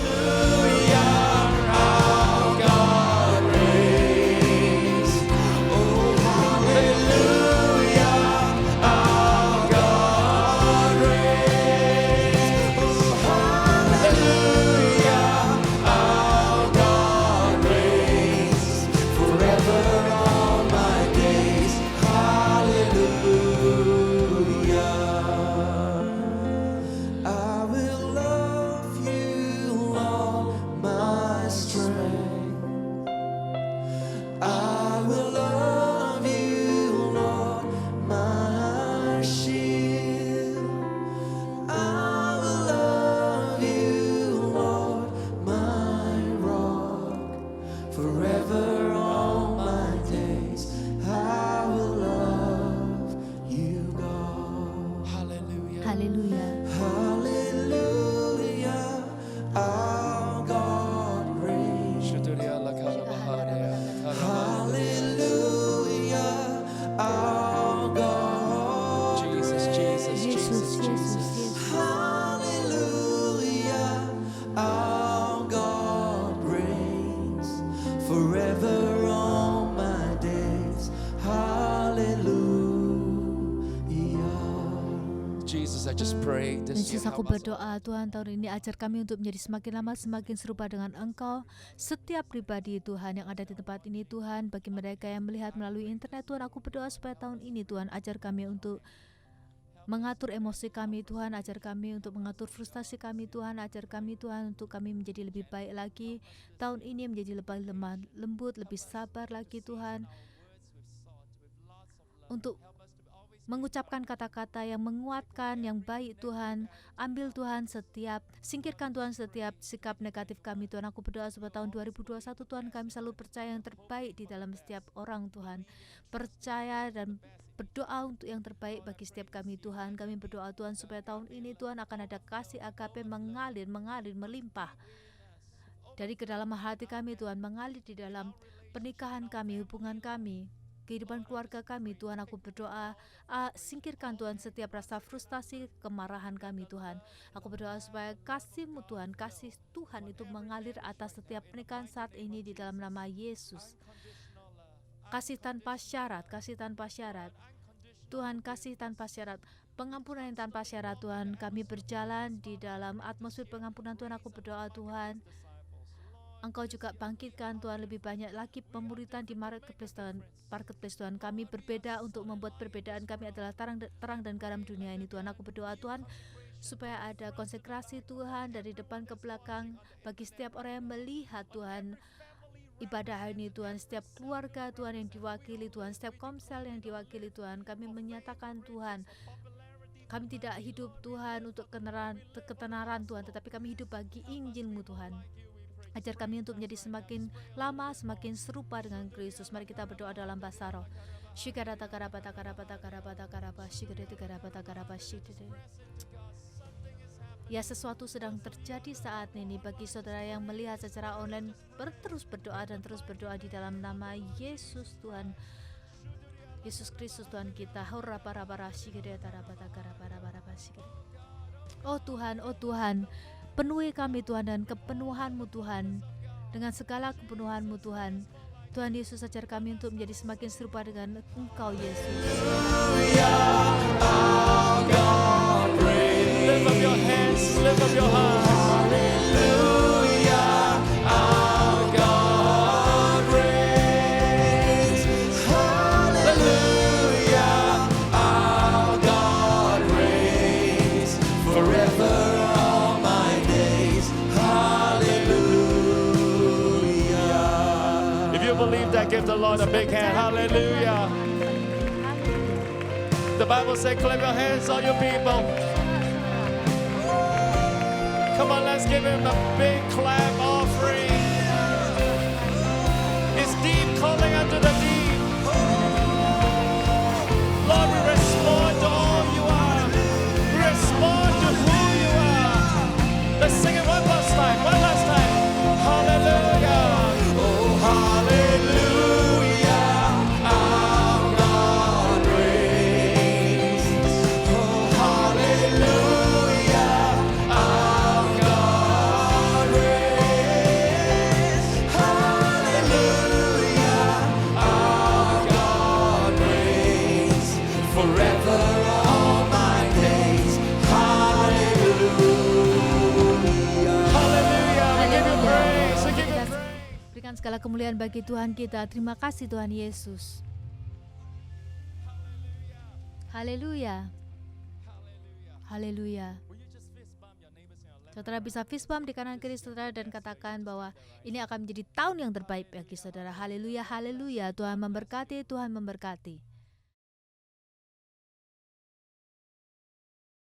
I will love you, Lord, my strength. I will love you, Lord, my shield. I will love you, Lord, my rock. Forever all my days, I will love you, God. Hallelujah. Haleluya. Hallelujah, our God reigns. Shuturia lakala baharea, lakala Hallelujah, our God. Jesus, Jesus, Yesus, Jesus, Yesus, Jesus. Yesus. Hallelujah, our God reigns forever all my days. Hallelujah. Jesus, I just pray this year. Yesus, aku berdoa Tuhan tahun ini ajar kami untuk menjadi semakin lama semakin serupa dengan Engkau. Setiap pribadi Tuhan yang ada di tempat ini Tuhan, bagi mereka yang melihat melalui internet Tuhan, aku berdoa supaya tahun ini Tuhan ajar kami untuk mengatur emosi kami Tuhan, ajar kami untuk mengatur frustasi kami Tuhan, ajar kami Tuhan untuk kami menjadi lebih baik lagi. Tahun ini menjadi lebih lemah lembut, lebih sabar lagi Tuhan, untuk mengucapkan kata-kata yang menguatkan, yang baik Tuhan. Ambil Tuhan singkirkan Tuhan setiap sikap negatif kami Tuhan. Aku berdoa supaya tahun 2021 Tuhan kami selalu percaya yang terbaik di dalam setiap orang Tuhan. Percaya dan berdoa untuk yang terbaik bagi setiap kami Tuhan. Kami berdoa Tuhan supaya tahun ini Tuhan akan ada kasih agape mengalir, melimpah dari kedalaman hati kami Tuhan, mengalir di dalam pernikahan kami, hubungan kami, kehidupan keluarga kami Tuhan. Aku berdoa singkirkan Tuhan setiap rasa frustasi, kemarahan kami Tuhan. Aku berdoa supaya kasih-Mu Tuhan, kasih Tuhan itu mengalir atas setiap pernikahan saat ini di dalam nama Yesus. Kasih tanpa syarat, kasih tanpa syarat Tuhan, kasih tanpa syarat, pengampunan yang tanpa syarat Tuhan. Kami berjalan di dalam atmosfer pengampunan Tuhan. Aku berdoa Tuhan, Engkau juga bangkitkan Tuhan lebih banyak lagi pemuritan di marketplace Tuhan. Kami berbeda untuk membuat perbedaan. Kami adalah terang dan garam dunia ini Tuhan. Aku berdoa Tuhan supaya ada konsekrasi Tuhan dari depan ke belakang bagi setiap orang yang melihat Tuhan ibadah hari ini Tuhan. Setiap keluarga Tuhan yang diwakili Tuhan, setiap komsel yang diwakili Tuhan. Kami menyatakan Tuhan, kami tidak hidup Tuhan untuk ketenaran Tuhan, tetapi kami hidup bagi Injil-Mu Tuhan. Ajar kami untuk menjadi semakin lama semakin serupa dengan Kristus. Mari kita berdoa dalam bahasa roh. Ya, sesuatu sedang terjadi saat ini bagi saudara yang melihat secara online. Terus berdoa dan terus berdoa di dalam nama Yesus Tuhan, Yesus Kristus Tuhan kita. Oh Tuhan, penuhi kami Tuhan dan kepenuhan-Mu Tuhan dengan segala kepenuhan-Mu Tuhan. Tuhan Yesus, ajar kami untuk menjadi semakin serupa dengan Engkau Yesus. Lift up your hands, lift up your heart. Hallelujah, our God reigns. Hallelujah, our God reigns. Forever all my days. Hallelujah. If you believe that, give the Lord a big hand. Hallelujah. The Bible says, clap your hands, all you people. Come on, let's give him a big clap offering. It's deep calling unto the deep. Lord, we respond to all you are. We respond to who you are. Let's sing it one last time, one last time. Hallelujah. Oh, hallelujah, our God reigns. Oh, hallelujah, our God reigns. Hallelujah, our God reigns. Forever all my days. Hallelujah. Hallelujah. We give you praise. We give you Kita praise. berikan segala kemuliaan bagi Tuhan kita. Terima kasih Tuhan Yesus. Haleluya. Haleluya. Saudara bisa fist bump di kanan kiri saudara dan katakan bahwa ini akan menjadi tahun yang terbaik bagi saudara. Haleluya, haleluya. Tuhan memberkati, Tuhan memberkati.